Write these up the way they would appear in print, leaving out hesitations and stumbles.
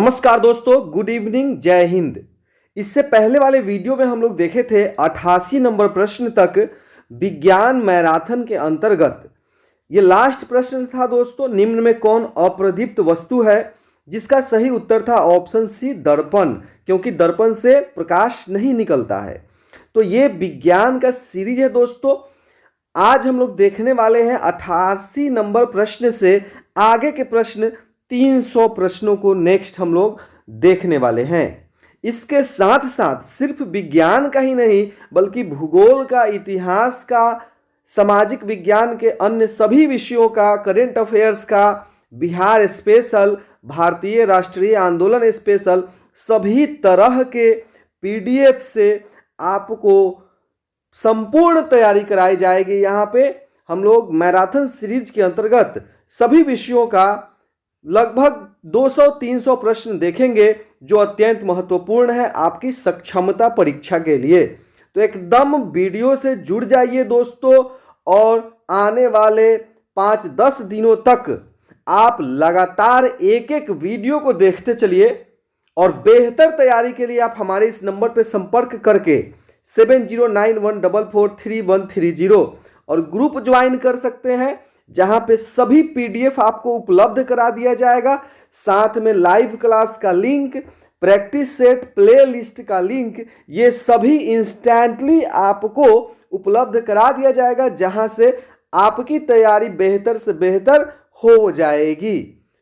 नमस्कार दोस्तों, good evening, जय हिंद। इससे पहले वाले वीडियो में हम लोग देखे थे 88 नंबर प्रश्न तक विज्ञान मैराथन के अंतर्गत। ये लास्ट प्रश्न था दोस्तों, निम्न में कौन अप्रदीप्त वस्तु है? जिसका सही उत्तर था ऑप्शन सी, दर्पण, क्योंकि दर्पण से प्रकाश नहीं निकलता है। तो ये विज्ञान का सीरीज है दोस्तों। आज हम लोग देखने वाले हैं 88 नंबर प्रश्न से आगे के प्रश्न 300 प्रश्नों को नेक्स्ट हम लोग देखने वाले हैं। इसके साथ साथ सिर्फ विज्ञान का ही नहीं बल्कि भूगोल का, इतिहास का, सामाजिक विज्ञान के अन्य सभी विषयों का, करेंट अफेयर्स का, बिहार स्पेशल, भारतीय राष्ट्रीय आंदोलन स्पेशल, सभी तरह के पीडीएफ से आपको संपूर्ण तैयारी कराई जाएगी। यहाँ पे हम लोग मैराथन सीरीज के अंतर्गत सभी विषयों का लगभग 200-300 प्रश्न देखेंगे जो अत्यंत महत्वपूर्ण है आपकी सक्षमता परीक्षा के लिए। तो एकदम वीडियो से जुड़ जाइए दोस्तों, और आने वाले 5-10 दिनों तक आप लगातार एक एक वीडियो को देखते चलिए। और बेहतर तैयारी के लिए आप हमारे इस नंबर पर संपर्क करके 7091443130 और ग्रुप ज्वाइन कर सकते हैं, जहां पे सभी पीडीएफ आपको उपलब्ध करा दिया जाएगा। साथ में लाइव क्लास का link, practice set, play list का लिंक, ये सभी इंस्टेंटली आपको उपलब्ध करा दिया जाएगा, जहां से आपकी तैयारी बेहतर से बेहतर हो जाएगी।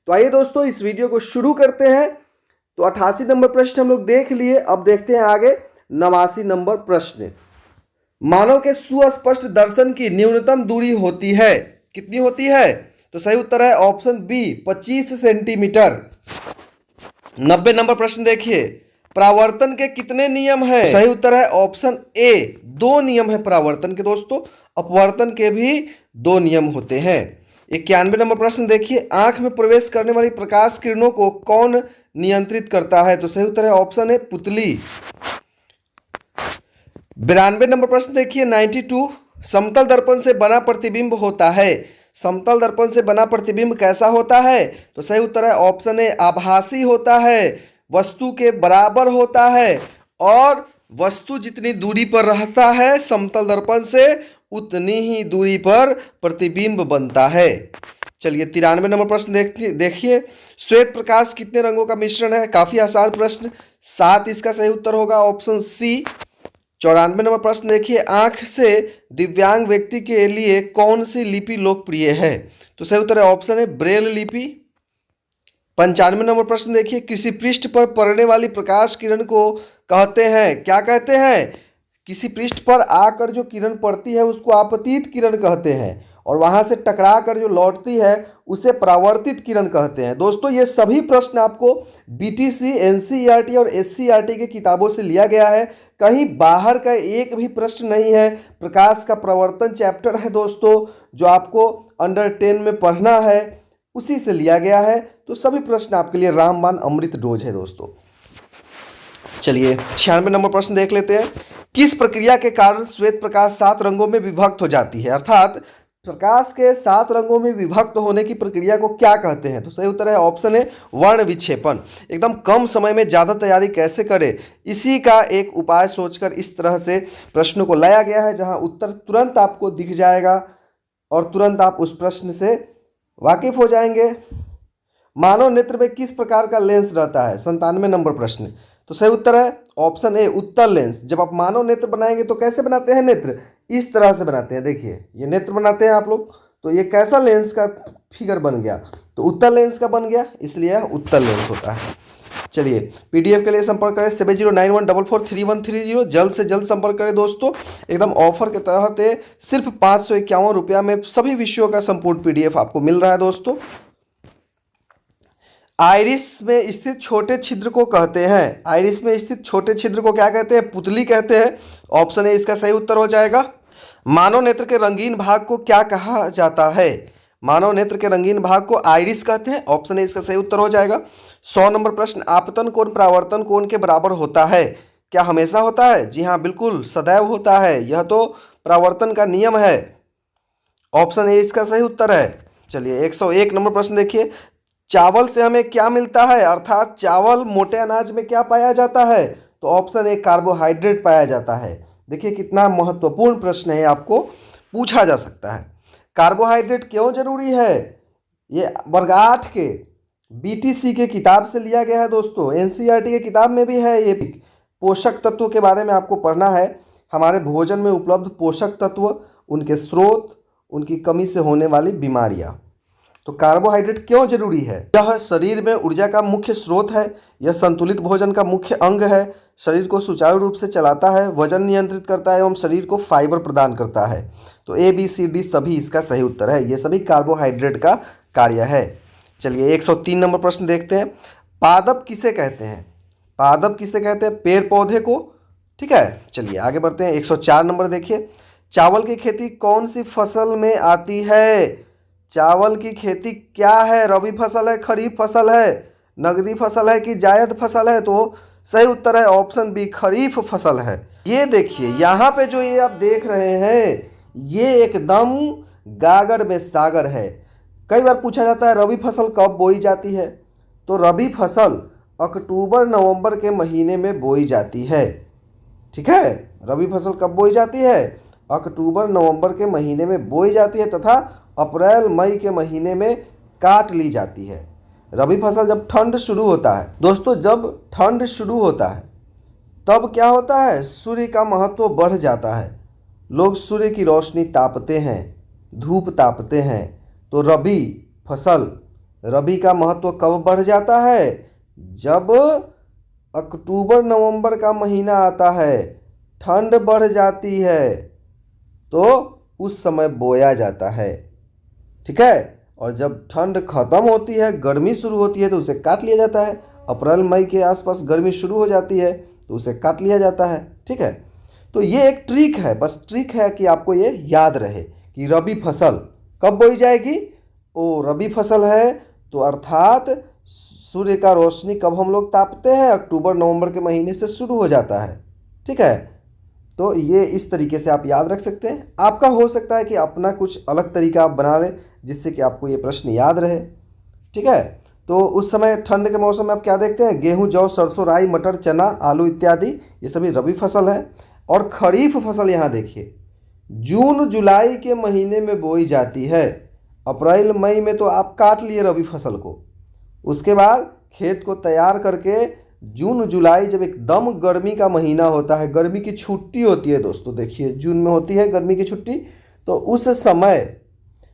तो आइए दोस्तों, इस वीडियो को शुरू करते हैं। तो 88 नंबर प्रश्न हम लोग देख लिए। अब देखते हैं आगे 89 नंबर प्रश्न। मानव के सुस्पष्ट दर्शन की न्यूनतम दूरी होती है, कितनी होती है? तो सही उत्तर है ऑप्शन बी, 25 सेंटीमीटर। 90 नंबर प्रश्न देखिए, परावर्तन के कितने नियम हैं? सही उत्तर है ऑप्शन ए, 2 नियम है परावर्तन के दोस्तों। अपवर्तन के भी 2 नियम होते हैं। 91 नंबर प्रश्न देखिए, आंख में प्रवेश करने वाली प्रकाश किरणों को कौन नियंत्रित करता है? तो सही उत्तर है ऑप्शन ए, पुतली। 92 नंबर प्रश्न देखिए, 92, समतल दर्पण से बना प्रतिबिंब होता है। समतल दर्पण से बना प्रतिबिंब कैसा होता है? तो सही उत्तर है ऑप्शन ए, आभासी होता है, वस्तु के बराबर होता है, और वस्तु जितनी दूरी पर रहता है समतल दर्पण से उतनी ही दूरी पर प्रतिबिंब बनता है। चलिए 93 नंबर प्रश्न देखिए, श्वेत प्रकाश कितने रंगों का मिश्रण है? काफी आसान प्रश्न, 7 इसका सही उत्तर होगा ऑप्शन सी। 94 नंबर प्रश्न देखिए, आंख से दिव्यांग व्यक्ति के लिए कौन सी लिपि लोकप्रिय है? तो सही उत्तर है ऑप्शन है ब्रेल लिपि। 95 नंबर प्रश्न देखिए, किसी पृष्ठ पर पड़ने वाली प्रकाश किरण को कहते हैं, क्या कहते हैं? किसी पृष्ठ पर आकर जो किरण पड़ती है उसको आपतित किरण कहते हैं, और वहां से टकरा कर जो लौटती है उसे परावर्तित किरण कहते हैं। दोस्तों ये सभी प्रश्न आपको बीटीसी, एनसीईआरटी और एससीईआरटी की किताबों से लिया गया है, कहीं बाहर का एक भी प्रश्न नहीं है। प्रकाश का प्रवर्तन चैप्टर है दोस्तों, जो आपको अंडर 10 में पढ़ना है, उसी से लिया गया है। तो सभी प्रश्न आपके लिए रामबाण अमृत डोज है दोस्तों। चलिए 96 नंबर प्रश्न देख लेते हैं, किस प्रक्रिया के कारण श्वेत प्रकाश 7 रंगों में विभक्त हो जाती है? अर्थात प्रकाश के 7 रंगों में विभक्त होने की प्रक्रिया को क्या कहते हैं? तो सही उत्तर है ऑप्शन है वर्ण विक्षेपण। एकदम कम समय में ज़्यादा तैयारी कैसे करें, इसी का एक उपाय सोचकर इस तरह से प्रश्नों को लाया गया है, जहां उत्तर तुरंत आपको दिख जाएगा और तुरंत आप उस प्रश्न से वाकिफ हो जाएंगे। मानव नेत्र में किस प्रकार का लेंस रहता है? 97 नंबर प्रश्न। तो सही उत्तर है ऑप्शन ए, उत्तल लेंस। जब आप मानव नेत्र बनाएंगे तो कैसे बनाते हैं नेत्र? इस तरह से बनाते हैं। देखिए ये नेत्र बनाते हैं आप लोग, तो ये कैसा लेंस का फिगर बन गया? तो उत्तल लेंस का बन गया, इसलिए उत्तल लेंस होता है। चलिए पीडीएफ के लिए संपर्क करें 7091443130। जल्द से जल्द संपर्क करें दोस्तों। एकदम ऑफर के तहत सिर्फ 551 रुपया में सभी विषयों का संपूर्ण पीडीएफ आपको मिल रहा है दोस्तों। आइरिस में स्थित छोटे छिद्र को कहते हैं, आइरिस में स्थित छोटे छिद्र को क्या कहते हैं? पुतली कहते हैं। ऑप्शन ए इसका सही उत्तर हो जाएगा। मानव नेत्र के रंगीन भाग को क्या कहा जाता है? मानव नेत्र के रंगीन भाग को आइरिस कहते हैं। ऑप्शन ए इसका सही उत्तर हो जाएगा। 100 नंबर प्रश्न, आपतन कोण परावर्तन कोण के बराबर होता है? क्या हमेशा होता है? जी हाँ, बिल्कुल सदैव होता है, यह तो परावर्तन का नियम है। ऑप्शन ए इसका सही उत्तर है। चलिए 101 नंबर प्रश्न देखिए, चावल से हमें क्या मिलता है, अर्थात चावल मोटे अनाज में क्या पाया जाता है, तो ऑप्शन ए कार्बोहाइड्रेट पाया जाता है। देखिए कितना महत्वपूर्ण प्रश्न है, आपको पूछा जा सकता है। कार्बोहाइड्रेट क्यों जरूरी है, ये वर्ग 8 के बीटीसी के किताब से लिया गया है दोस्तों। एनसीईआरटी के किताब में भी है। ये पोषक तत्वों के बारे में आपको पढ़ना है। हमारे भोजन में उपलब्ध पोषक तत्व, उनके स्रोत, उनकी कमी से होने वाली बीमारियां। तो कार्बोहाइड्रेट क्यों जरूरी है, यह शरीर में ऊर्जा का मुख्य स्रोत है, यह संतुलित भोजन का मुख्य अंग है, शरीर को सुचारू रूप से चलाता है, वजन नियंत्रित करता है एवं शरीर को फाइबर प्रदान करता है। तो ए बी सी डी सभी इसका सही उत्तर है, ये सभी कार्बोहाइड्रेट का कार्य है। चलिए 103 नंबर प्रश्न देखते हैं। पादप किसे कहते हैं, पादप किसे कहते हैं, पेड़ पौधे को। ठीक है, चलिए आगे बढ़ते हैं। 104 नंबर देखिए, चावल की खेती कौन सी फसल में आती है, चावल की खेती क्या है, रबी फसल है, खरीफ फसल है, नगदी फसल है कि जायद फसल है, तो सही उत्तर है ऑप्शन बी खरीफ फसल है। ये देखिए यहाँ पे जो ये आप देख रहे हैं, ये एकदम गागर में सागर है। कई बार पूछा जाता है रबी फसल कब बोई जाती है, तो रबी फसल अक्टूबर नवंबर के महीने में बोई जाती है। ठीक है, रबी फसल कब बोई जाती है, अक्टूबर नवंबर के महीने में बोई जाती है तथा अप्रैल मई के महीने में काट ली जाती है। रबी फसल जब ठंड शुरू होता है दोस्तों, जब ठंड शुरू होता है तब क्या होता है, सूर्य का महत्व बढ़ जाता है, लोग सूर्य की रोशनी तापते हैं, धूप तापते हैं। तो रबी फसल, रबी का महत्व कब बढ़ जाता है, जब अक्टूबर नवंबर का महीना आता है, ठंड बढ़ जाती है, तो उस समय बोया जाता है। ठीक है, और जब ठंड खत्म होती है, गर्मी शुरू होती है, तो उसे काट लिया जाता है। अप्रैल मई के आसपास गर्मी शुरू हो जाती है तो उसे काट लिया जाता है। ठीक है, तो ये एक ट्रिक है, बस ट्रिक है कि आपको ये याद रहे कि रबी फसल कब बोई जाएगी, ओ रबी फसल है तो अर्थात सूर्य का रोशनी कब हम लोग तापते हैं, अक्टूबर नवंबर के महीने से शुरू हो जाता है। ठीक है, तो ये इस तरीके से आप याद रख सकते हैं। आपका हो सकता है कि अपना कुछ अलग तरीका आप बना लें जिससे कि आपको ये प्रश्न याद रहे। ठीक है, तो उस समय ठंड के मौसम में आप क्या देखते हैं, गेहूं, जौ, सरसों, राई, मटर, चना, आलू इत्यादि, ये सभी रबी फसल है। और खरीफ फसल यहाँ देखिए जून जुलाई के महीने में बोई जाती है। अप्रैल मई में तो आप काट लिए रबी फसल को, उसके बाद खेत को तैयार करके जून जुलाई जब एकदम गर्मी का महीना होता है, गर्मी की छुट्टी होती है दोस्तों, देखिए जून में होती है गर्मी की छुट्टी, तो उस समय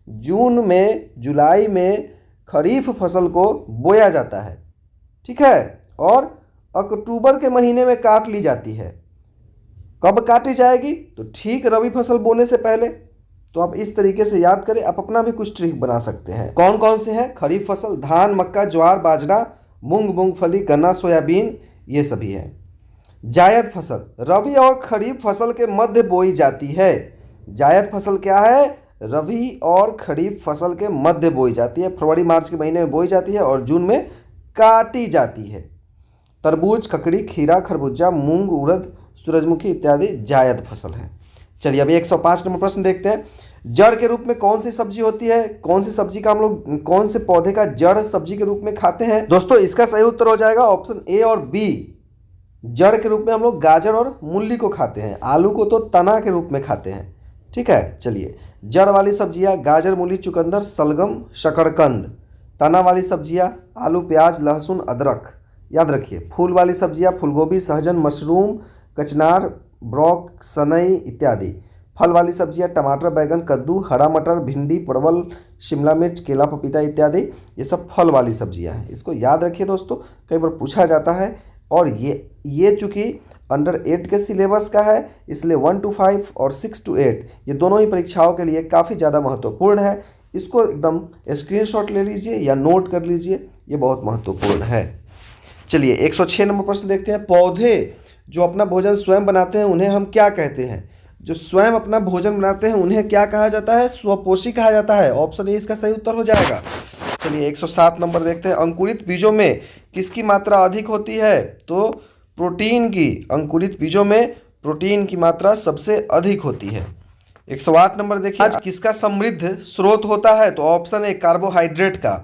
जून में जुलाई में खरीफ फसल को बोया जाता है। ठीक है, और अक्टूबर के महीने में काट ली जाती है। कब काटी जाएगी, तो ठीक रबी फसल बोने से पहले। तो आप इस तरीके से याद करें, आप अपना भी कुछ ट्रिक बना सकते हैं। कौन कौन से हैं, खरीफ फसल धान, मक्का, ज्वार, बाजरा, मूंग, मूंगफली, गन्ना, सोयाबीन, ये सभी है। जायद फसल रबी और खरीफ फसल के मध्य बोई जाती है। जायद फसल क्या है, रबी और खरीफ फसल के मध्य बोई जाती है, फरवरी मार्च के महीने में बोई जाती है और जून में काटी जाती है। तरबूज, ककड़ी, खीरा, खरबूजा, मूंग, उड़द, सूरजमुखी इत्यादि जायद फसल है। चलिए अभी 105 नंबर प्रश्न देखते हैं। जड़ के रूप में कौन सी सब्जी होती है, कौन सी सब्जी का हम लोग, कौन से पौधे का जड़ सब्जी के रूप में खाते हैं दोस्तों, इसका सही उत्तर हो जाएगा ऑप्शन ए और बी। जड़ के रूप में हम लोग गाजर और मूली को खाते हैं, आलू को तो तना के रूप में खाते हैं। ठीक है, चलिए जड़ वाली सब्जियां गाजर, मूली, चुकंदर, शलगम, शकरकंद। तना वाली सब्जियां आलू, प्याज, लहसुन, अदरक, याद रखिए। फूल वाली सब्जियां फूलगोभी, सहजन, मशरूम, कचनार, ब्रोक, सनई इत्यादि। फल वाली सब्जियां टमाटर, बैगन, कद्दू, हरा मटर, भिंडी, परवल, शिमला मिर्च, केला, पपीता इत्यादि, ये सब फल वाली सब्जियां हैं। इसको याद रखिए दोस्तों, कई बार पूछा जाता है। और ये चूँकि अंडर 8 के सिलेबस का है, इसलिए 1 to 5 और 6 to 8 ये दोनों ही परीक्षाओं के लिए काफ़ी ज़्यादा महत्वपूर्ण है। इसको एकदम स्क्रीनशॉट ले लीजिए या नोट कर लीजिए, ये बहुत महत्वपूर्ण है। चलिए 106 नंबर प्रश्न देखते हैं। पौधे जो अपना भोजन स्वयं बनाते हैं उन्हें हम क्या कहते हैं, जो स्वयं अपना भोजन बनाते हैं उन्हें क्या कहा जाता है, स्वपोषी कहा जाता है। ऑप्शन ए इसका सही उत्तर हो जाएगा। चलिए 107 नंबर देखते हैं। अंकुरित बीजों में किसकी मात्रा अधिक होती है, तो प्रोटीन की। अंकुरित बीजों में प्रोटीन की मात्रा सबसे अधिक होती है। 108 नंबर देखिए। आज किसका समृद्ध स्रोत होता है, तो ऑप्शन ए कार्बोहाइड्रेट का।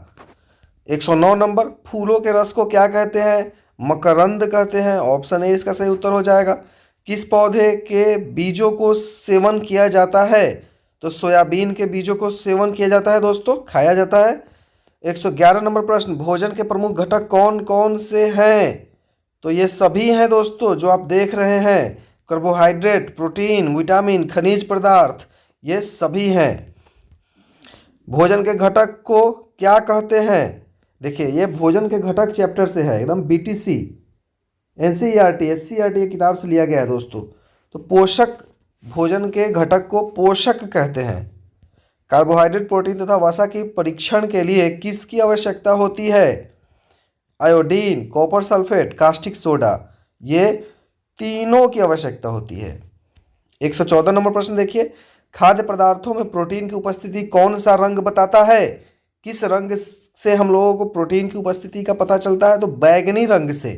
109 नंबर, फूलों के रस को क्या कहते हैं? मकरंद कहते हैं। ऑप्शन ए इसका सही उत्तर हो जाएगा। किस पौधे के बीजों को सेवन किया जाता है? तो सोयाबीन के बीजों को सेवन किया जाता है दोस्तों, खाया जाता है। 111 नंबर प्रश्न, भोजन के प्रमुख घटक कौन कौन से हैं? तो ये सभी हैं दोस्तों जो आप देख रहे हैं, कार्बोहाइड्रेट, प्रोटीन, विटामिन, खनिज पदार्थ, ये सभी हैं। भोजन के घटक को क्या कहते हैं? देखिए ये भोजन के घटक चैप्टर से है, एकदम बीटीसी एनसीईआरटी एससीईआरटी की किताब से लिया गया है दोस्तों। तो पोषक, भोजन के घटक को पोषक कहते हैं। कार्बोहाइड्रेट, प्रोटीन तथा वसा की परीक्षण के लिए किसकी आवश्यकता होती है? Iodine, copper sulphate, caustic soda, ये तीनों की आवश्यकता होती है। 114 नंबर प्रश्न देखिए, खाद्य पदार्थों में प्रोटीन की उपस्थिति कौन सा रंग बताता है? किस रंग से हम लोगों को प्रोटीन की उपस्थिति का पता चलता है? तो बैगनी रंग से।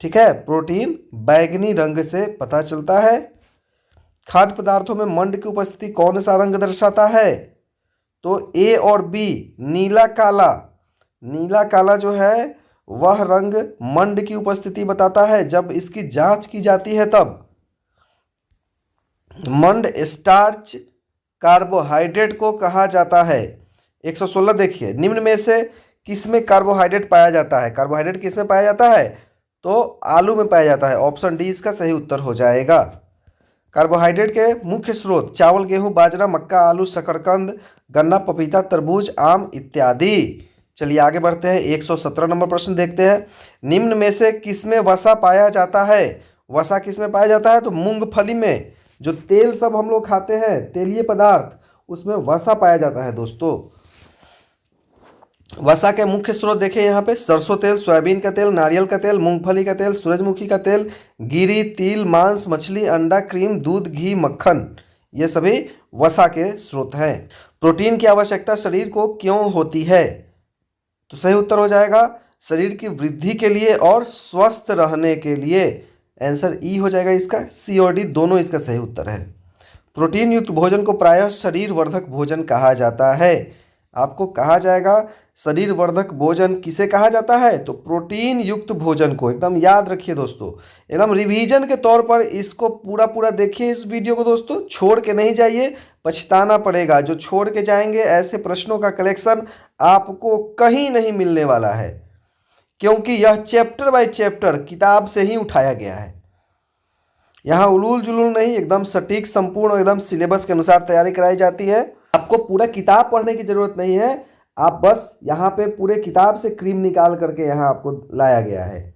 ठीक है, प्रोटीन बैगनी रंग से पता चलता है। खाद्य पदार्थों में मंड की उपस्थिति कौन सा रंग दर्शाता है? तो ए और बी, नीला काला। नीला काला जो है वह रंग मंड की उपस्थिति बताता है जब इसकी जांच की जाती है तब। मंड स्टार्च कार्बोहाइड्रेट को कहा जाता है। 116 देखिए, निम्न में से किसमें कार्बोहाइड्रेट पाया जाता है? कार्बोहाइड्रेट किसमें पाया जाता है? तो आलू में पाया जाता है। ऑप्शन डी इसका सही उत्तर हो जाएगा। कार्बोहाइड्रेट के मुख्य स्रोत चावल, गेहूं, बाजरा, मक्का, आलू, शकरकंद, गन्ना, पपीता, तरबूज, आम इत्यादि। चलिए आगे बढ़ते हैं। 117 नंबर प्रश्न देखते हैं, निम्न में से किसमें वसा पाया जाता है? वसा किसमें पाया जाता है? तो मूंगफली में। जो तेल सब हम लोग खाते हैं, तेलीय पदार्थ, उसमें वसा पाया जाता है दोस्तों। वसा के मुख्य स्रोत देखें यहाँ पे, सरसों तेल, सोयाबीन का तेल, नारियल का तेल, मूंगफली का तेल, सूरजमुखी का तेल, गिरी, तिल, मांस, मछली, अंडा, क्रीम, दूध, घी, मक्खन, ये सभी वसा के स्रोत हैं। प्रोटीन की आवश्यकता शरीर को क्यों होती है? तो सही उत्तर हो जाएगा शरीर की वृद्धि के लिए और स्वस्थ रहने के लिए। आंसर ई हो जाएगा इसका। सी और डी दोनों इसका सही उत्तर है। प्रोटीन युक्त भोजन को प्रायः शरीर वर्धक भोजन कहा जाता है। आपको कहा जाएगा शरीर वर्धक भोजन किसे कहा जाता है? तो प्रोटीन युक्त भोजन को। एकदम याद रखिए दोस्तों, एकदम रिवीजन के तौर पर इसको पूरा पूरा देखिए इस वीडियो को दोस्तों, छोड़ के नहीं जाइए, पछताना पड़ेगा। जो छोड़ के जाएंगे ऐसे प्रश्नों का कलेक्शन आपको कहीं नहीं मिलने वाला है, क्योंकि यह चैप्टर बाय चैप्टर किताब से ही उठाया गया है। यहाँ उलूल जुलूल नहीं, एकदम सटीक, संपूर्ण, एकदम सिलेबस के अनुसार तैयारी कराई जाती है। आपको पूरा किताब पढ़ने की जरूरत नहीं है, आप बस यहाँ पे पूरे किताब से क्रीम निकाल करके यहाँ आपको लाया गया है।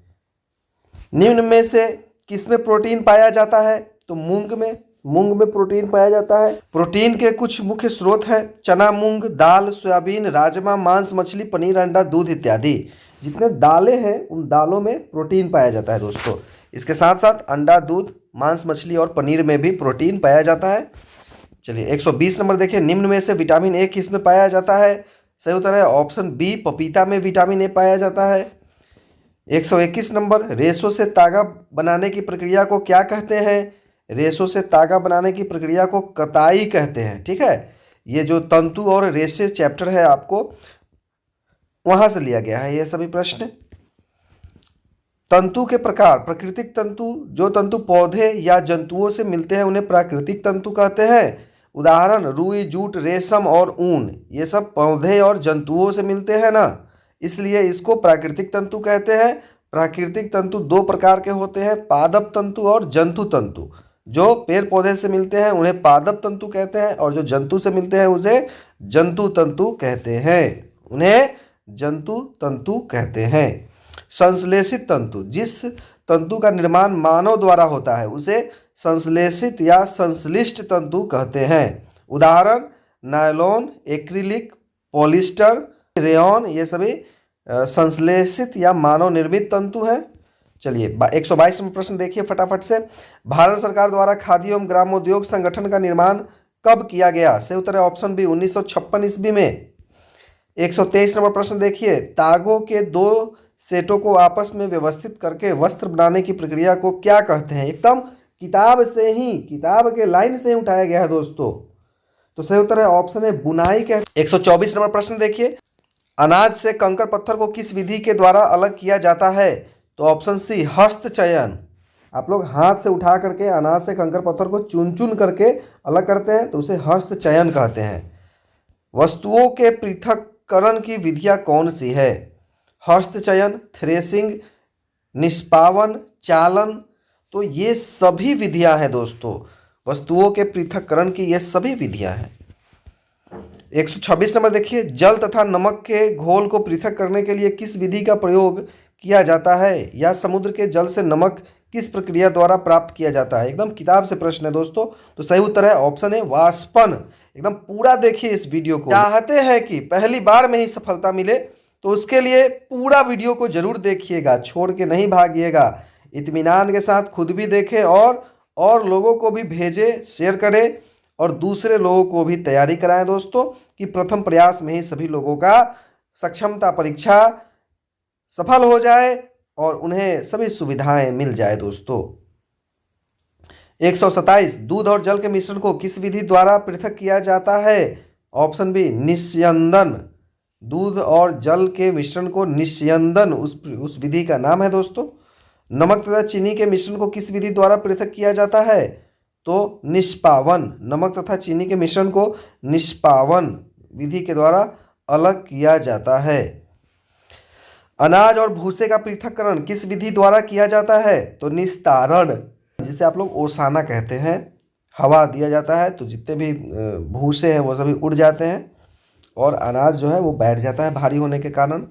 निम्न में से किसमें प्रोटीन पाया जाता है? तो मूंग में। मूंग में प्रोटीन पाया जाता है। प्रोटीन के कुछ मुख्य स्रोत हैं, चना, मूंग, दाल, सोयाबीन, राजमा, मांस, मछली, पनीर, अंडा, दूध इत्यादि। जितने दालें हैं उन दालों में प्रोटीन पाया जाता है दोस्तों। इसके साथ साथ अंडा, दूध, मांस, मछली और पनीर में भी प्रोटीन पाया जाता है। चलिए 120 नंबर देखिए, निम्न में से विटामिन ए किस में पाया जाता है? सही उत्तर है ऑप्शन बी, पपीता में विटामिन ए पाया जाता है। 121 नंबर, रेशों से तागा बनाने की प्रक्रिया को क्या कहते हैं? रेशों से तागा बनाने की प्रक्रिया को कताई कहते हैं। ठीक है, ये जो तंतु और रेशे चैप्टर है आपको वहां से लिया गया है ये सभी प्रश्न। तंतु के प्रकार, प्राकृतिक तंतु, जो तंतु पौधे या जंतुओं से मिलते हैं उन्हें प्राकृतिक तंतु कहते हैं। उदाहरण रुई, जूट, रेशम और ऊन, ये सब पौधे और जंतुओं से मिलते हैं ना, इसलिए इसको प्राकृतिक तंतु कहते हैं। प्राकृतिक तंतु दो प्रकार के होते हैं, पादप तंतु और जंतु तंतु। जो पेड़ पौधे से मिलते हैं उन्हें पादप तंतु कहते हैं, और जो जंतु से मिलते हैं उसे जंतु तंतु कहते हैं। उन्हें जंतु तंतु कहते हैं। संश्लेषित तंतु, जिस तंतु का निर्माण मानव द्वारा होता है उसे संश्लेषित या संश्लिष्ट तंतु कहते हैं। उदाहरण नायलॉन, एक्रिलिक, पॉलिस्टर, रेयॉन, ये सभी संश्लेषित या मानव निर्मित तंतु हैं। चलिए 122 नंबर प्रश्न देखिए फटाफट से, भारत सरकार द्वारा खादी एवं ग्रामोद्योग संगठन का निर्माण कब किया गया? सही उत्तर है ऑप्शन बी, 1956 ईस्वी में। 123 नंबर प्रश्न देखिए, तागों के दो सेटों को आपस में व्यवस्थित करके वस्त्र बनाने की प्रक्रिया को क्या कहते हैं? एकदम किताब से ही, किताब के लाइन से ही उठाया गया है दोस्तों। तो सही उत्तर है ऑप्शन है बुनाई कहते हैं। 124 नंबर प्रश्न देखिए, अनाज से कंकड़ पत्थर को किस विधि के द्वारा अलग किया जाता है? तो ऑप्शन सी हस्त चयन। आप लोग हाथ से उठा करके अनाज से कंकड़ पत्थर को चुन चुन करके अलग करते हैं तो उसे हस्त चयन कहते हैं। वस्तुओं के पृथक्करण की विधियां कौन सी है? हस्त चयन, थ्रेसिंग, निष्पावन, चालन। तो ये सभी विधियां हैं दोस्तों, वस्तुओं के पृथक्करण की ये सभी विधियां हैं। 126 नंबर देखिए, जल तथा नमक के घोल को पृथक करने के लिए किस विधि का प्रयोग किया जाता है? या समुद्र के जल से नमक किस प्रक्रिया द्वारा प्राप्त किया जाता है? एकदम किताब से प्रश्न है दोस्तों। तो सही उत्तर है ऑप्शन ए वाष्पन। एकदम पूरा देखिए इस वीडियो को। चाहते हैं कि पहली बार में ही सफलता मिले तो उसके लिए पूरा वीडियो को जरूर देखिएगा, छोड़ के नहीं भागिएगा। इत्मीनान के साथ खुद भी देखें और लोगों को भी भेजें, शेयर करें और दूसरे लोगों को भी तैयारी कराएं दोस्तों, कि प्रथम प्रयास में ही सभी लोगों का सक्षमता परीक्षा सफल हो जाए और उन्हें सभी सुविधाएं मिल जाए दोस्तों। 127, दूध और जल के मिश्रण को किस विधि द्वारा पृथक किया जाता है? ऑप्शन बी निस्यंदन। दूध और जल के मिश्रण को निस्यंदन उस विधि का नाम है दोस्तों। नमक तथा चीनी के मिश्रण को किस विधि द्वारा पृथक किया जाता है? तो निष्पावन। नमक तथा चीनी के मिश्रण को निष्पावन विधि के द्वारा अलग किया जाता है। अनाज और भूसे का पृथक्करण किस विधि द्वारा किया जाता है? तो निस्तारण, जिसे आप लोग ओसाना कहते हैं। हवा दिया जाता है तो जितने भी भूसे हैं वो सभी उड़ जाते हैं और अनाज जो है वो बैठ जाता है भारी होने के कारण।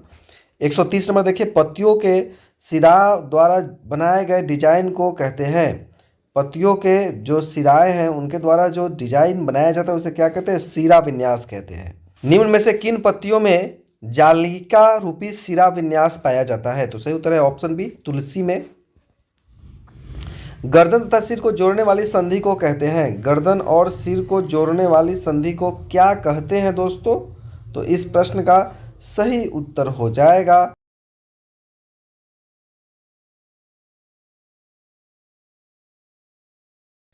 130 नंबर देखिए, पत्तियों के सिरा द्वारा बनाए गए डिजाइन को कहते हैं। पत्तियों के जो सिराएं हैं उनके द्वारा जो डिजाइन बनाया जाता है उसे क्या कहते हैं? सिरा विन्यास कहते हैं। निम्न में से किन पत्तियों में जालिका रूपी सिरा विन्यास पाया जाता है? तो सही उत्तर है ऑप्शन बी तुलसी में। गर्दन तथा सिर को जोड़ने वाली संधि को कहते हैं। गर्दन और सिर को जोड़ने वाली संधि को क्या कहते हैं दोस्तों? तो इस प्रश्न का सही उत्तर हो जाएगा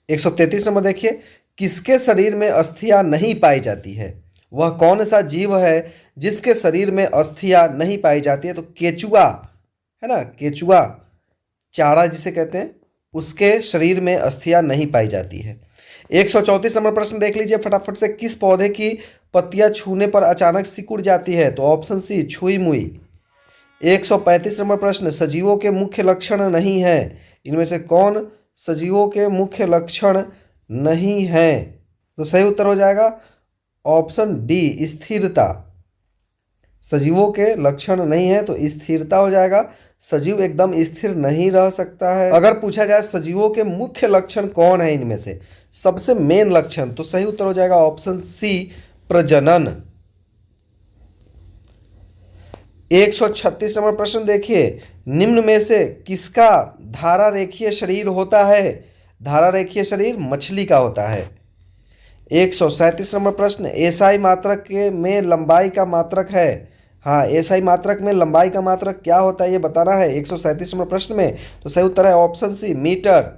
133 नंबर देखिए, किसके शरीर में अस्थियां नहीं पाई जाती है? वह कौन सा जीव है जिसके शरीर में अस्थियां नहीं पाई जाती है? तो केचुआ है ना, केचुआ चारा जिसे कहते हैं, उसके शरीर में अस्थियां नहीं पाई जाती है। 134 नंबर प्रश्न देख लीजिए फटाफट से, किस पौधे की पत्तियां छूने पर अचानक सिकुड़ जाती है? तो ऑप्शन सी छुई मुई। 135 नंबर प्रश्न, सजीवों के मुख्य लक्षण नहीं है, इनमें से कौन सजीवों के मुख्य लक्षण नहीं है? तो सही उत्तर हो जाएगा ऑप्शन डी स्थिरता। सजीवों के लक्षण नहीं है तो स्थिरता हो जाएगा। सजीव एकदम स्थिर नहीं रह सकता है। अगर पूछा जाए सजीवों के मुख्य लक्षण कौन है इनमें से सबसे मेन लक्षण, तो सही उत्तर हो जाएगा ऑप्शन सी प्रजनन। 136 नंबर प्रश्न देखिए, निम्न में से किसका धारा रेखीय शरीर होता है? धारा रेखीय शरीर मछली का होता है। 137 नंबर प्रश्न, एसआई मात्रक के में लंबाई का मात्रक है। हाँ, एसआई मात्रक में लंबाई का मात्रक क्या होता है ये बताना है 137 नंबर प्रश्न में। तो सही उत्तर है ऑप्शन सी मीटर।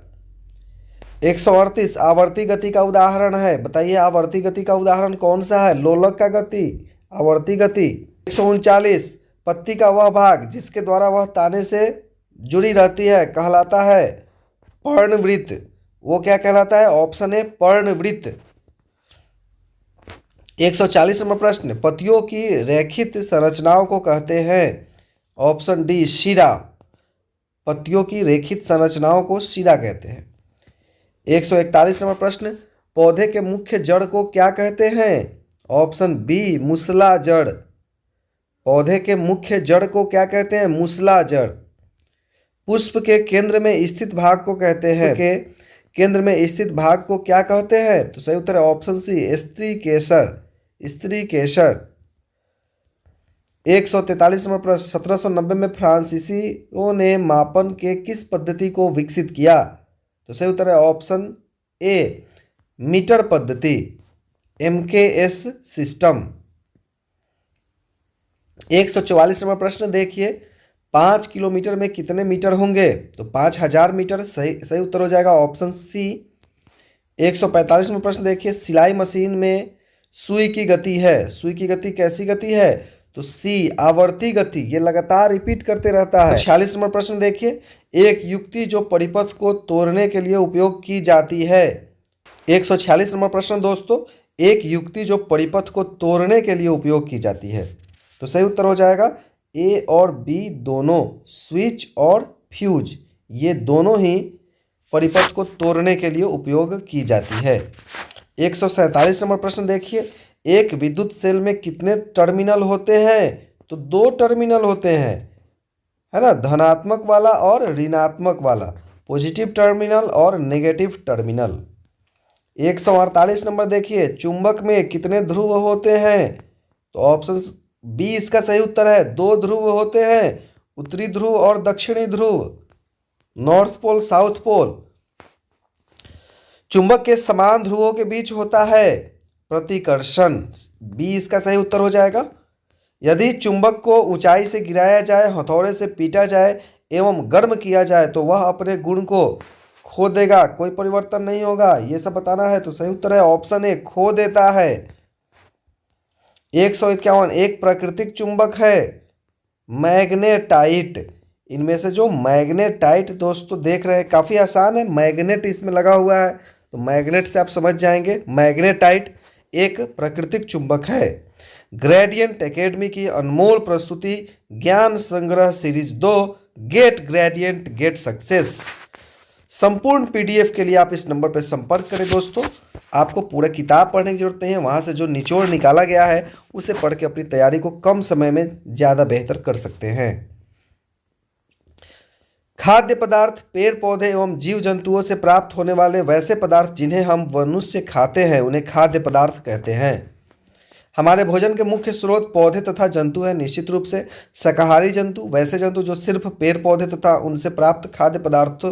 138 आवर्ती गति का उदाहरण है, बताइए आवर्ती गति का उदाहरण कौन सा है? लोलक का गति, आवर्ती गति। 139 पत्ती का वह भाग जिसके द्वारा वह ताने से जुड़ी रहती है कहलाता है पर्णवृत्त। वो क्या कहलाता है? Option A पर्णवृत्त। 140 नंबर प्रश्न, पत्तियों की रैखित संरचनाओं को कहते हैं। ऑप्शन डी शिरा। पत्तियों की रेखित संरचनाओं को शिरा कहते हैं। 141 नंबर प्रश्न, पौधे के मुख्य जड़ को क्या कहते हैं? ऑप्शन बी मुसला जड़। पौधे के मुख्य जड़ को क्या कहते हैं? मुसला जड़। पुष्प के केंद्र में स्थित भाग को कहते हैं। के केंद्र में स्थित भाग को क्या कहते हैं? तो सही उत्तर है ऑप्शन सी स्त्री केसर। स्त्री केसर। 143 नंबर प्रश्न, 1790 में फ्रांसीसियों ने मापन के किस पद्धति को विकसित किया? तो सही उत्तर है ऑप्शन ए मीटर पद्धति, MKS सिस्टम। 144 नंबर प्रश्न देखिए, 5 किलोमीटर में कितने मीटर होंगे? तो 5000 मीटर। सही उत्तर हो जाएगा ऑप्शन सी। 145 नंबर प्रश्न देखिए, सिलाई मशीन में सुई की गति है। सुई की गति कैसी गति है? तो सी आवर्ती गति, ये लगातार रिपीट करते रहता है। 46 नंबर प्रश्न देखिए, एक युक्ति जो परिपथ को तोड़ने के लिए उपयोग की जाती है। 146 नंबर प्रश्न दोस्तों, एक युक्ति जो परिपथ को तोड़ने के लिए उपयोग की जाती है। तो सही उत्तर हो जाएगा ए और बी दोनों, स्विच और फ्यूज, ये दोनों ही परिपथ को तोड़ने के लिए उपयोग की जाती है। 147 नंबर प्रश्न देखिए, एक विद्युत सेल में कितने टर्मिनल होते हैं? तो 2 टर्मिनल होते हैं, है ना, धनात्मक वाला और ऋणात्मक वाला, पॉजिटिव टर्मिनल और नेगेटिव टर्मिनल। 148 नंबर देखिए, चुंबक में कितने ध्रुव होते हैं? तो ऑप्शन बी इसका सही उत्तर है, 2 ध्रुव होते हैं, उत्तरी ध्रुव और दक्षिणी ध्रुव, नॉर्थ पोल साउथ पोल। चुंबक के समान ध्रुवों के बीच होता है प्रतिकर्षण, बी इसका सही उत्तर हो जाएगा। यदि चुंबक को ऊंचाई से गिराया जाए, हथौड़े से पीटा जाए एवं गर्म किया जाए तो वह अपने गुण को खो देगा, कोई परिवर्तन नहीं होगा, ये सब बताना है। तो सही उत्तर है ऑप्शन ए, खो देता है। 151, एक प्राकृतिक चुंबक है मैग्नेटाइट। इनमें से जो मैग्नेटाइट दोस्तों देख रहे हैं काफ़ी आसान है, मैग्नेट इसमें लगा हुआ है, तो मैग्नेट से आप समझ जाएंगे। मैग्नेटाइट एक प्राकृतिक चुंबक है। ग्रेडियंट एकेडमी की अनमोल प्रस्तुति ज्ञान संग्रह series 2, get gradient get success. संपूर्ण पीडीएफ के लिए आप इस नंबर पर संपर्क करें दोस्तों। आपको पूरा किताब पढ़ने की जरूरत नहीं है, वहाँ से जो निचोड़ निकाला गया है उसे पढ़ के अपनी तैयारी को कम समय में ज़्यादा बेहतर कर सकते हैं। खाद्य पदार्थ पेड़ पौधे एवं जीव जंतुओं से प्राप्त होने वाले वैसे पदार्थ जिन्हें हम मनुष्य खाते हैं उन्हें खाद्य पदार्थ कहते हैं। हमारे भोजन के मुख्य स्रोत पौधे तथा जंतु हैं। निश्चित रूप से शाकाहारी जंतु, वैसे जंतु जो सिर्फ पेड़ पौधे तथा उनसे प्राप्त खाद्य पदार्थ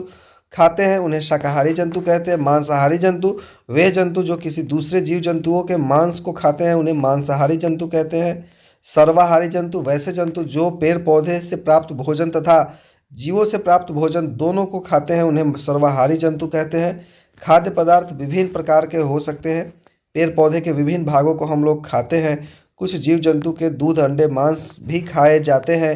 खाते हैं उन्हें शाकाहारी जंतु कहते हैं। मांसाहारी जंतु वे जंतु जो किसी दूसरे जीव जंतुओं के मांस को खाते हैं उन्हें मांसाहारी जंतु कहते हैं। सर्वाहारी जंतु वैसे जंतु जो पेड़ पौधे से प्राप्त भोजन तथा जीवों से प्राप्त भोजन दोनों को खाते हैं उन्हें सर्वाहारी जंतु कहते हैं। खाद्य पदार्थ विभिन्न प्रकार के हो सकते हैं। पेड़ पौधे के विभिन्न भागों को हम लोग खाते हैं। कुछ जीव जंतु के दूध अंडे मांस भी खाए जाते हैं।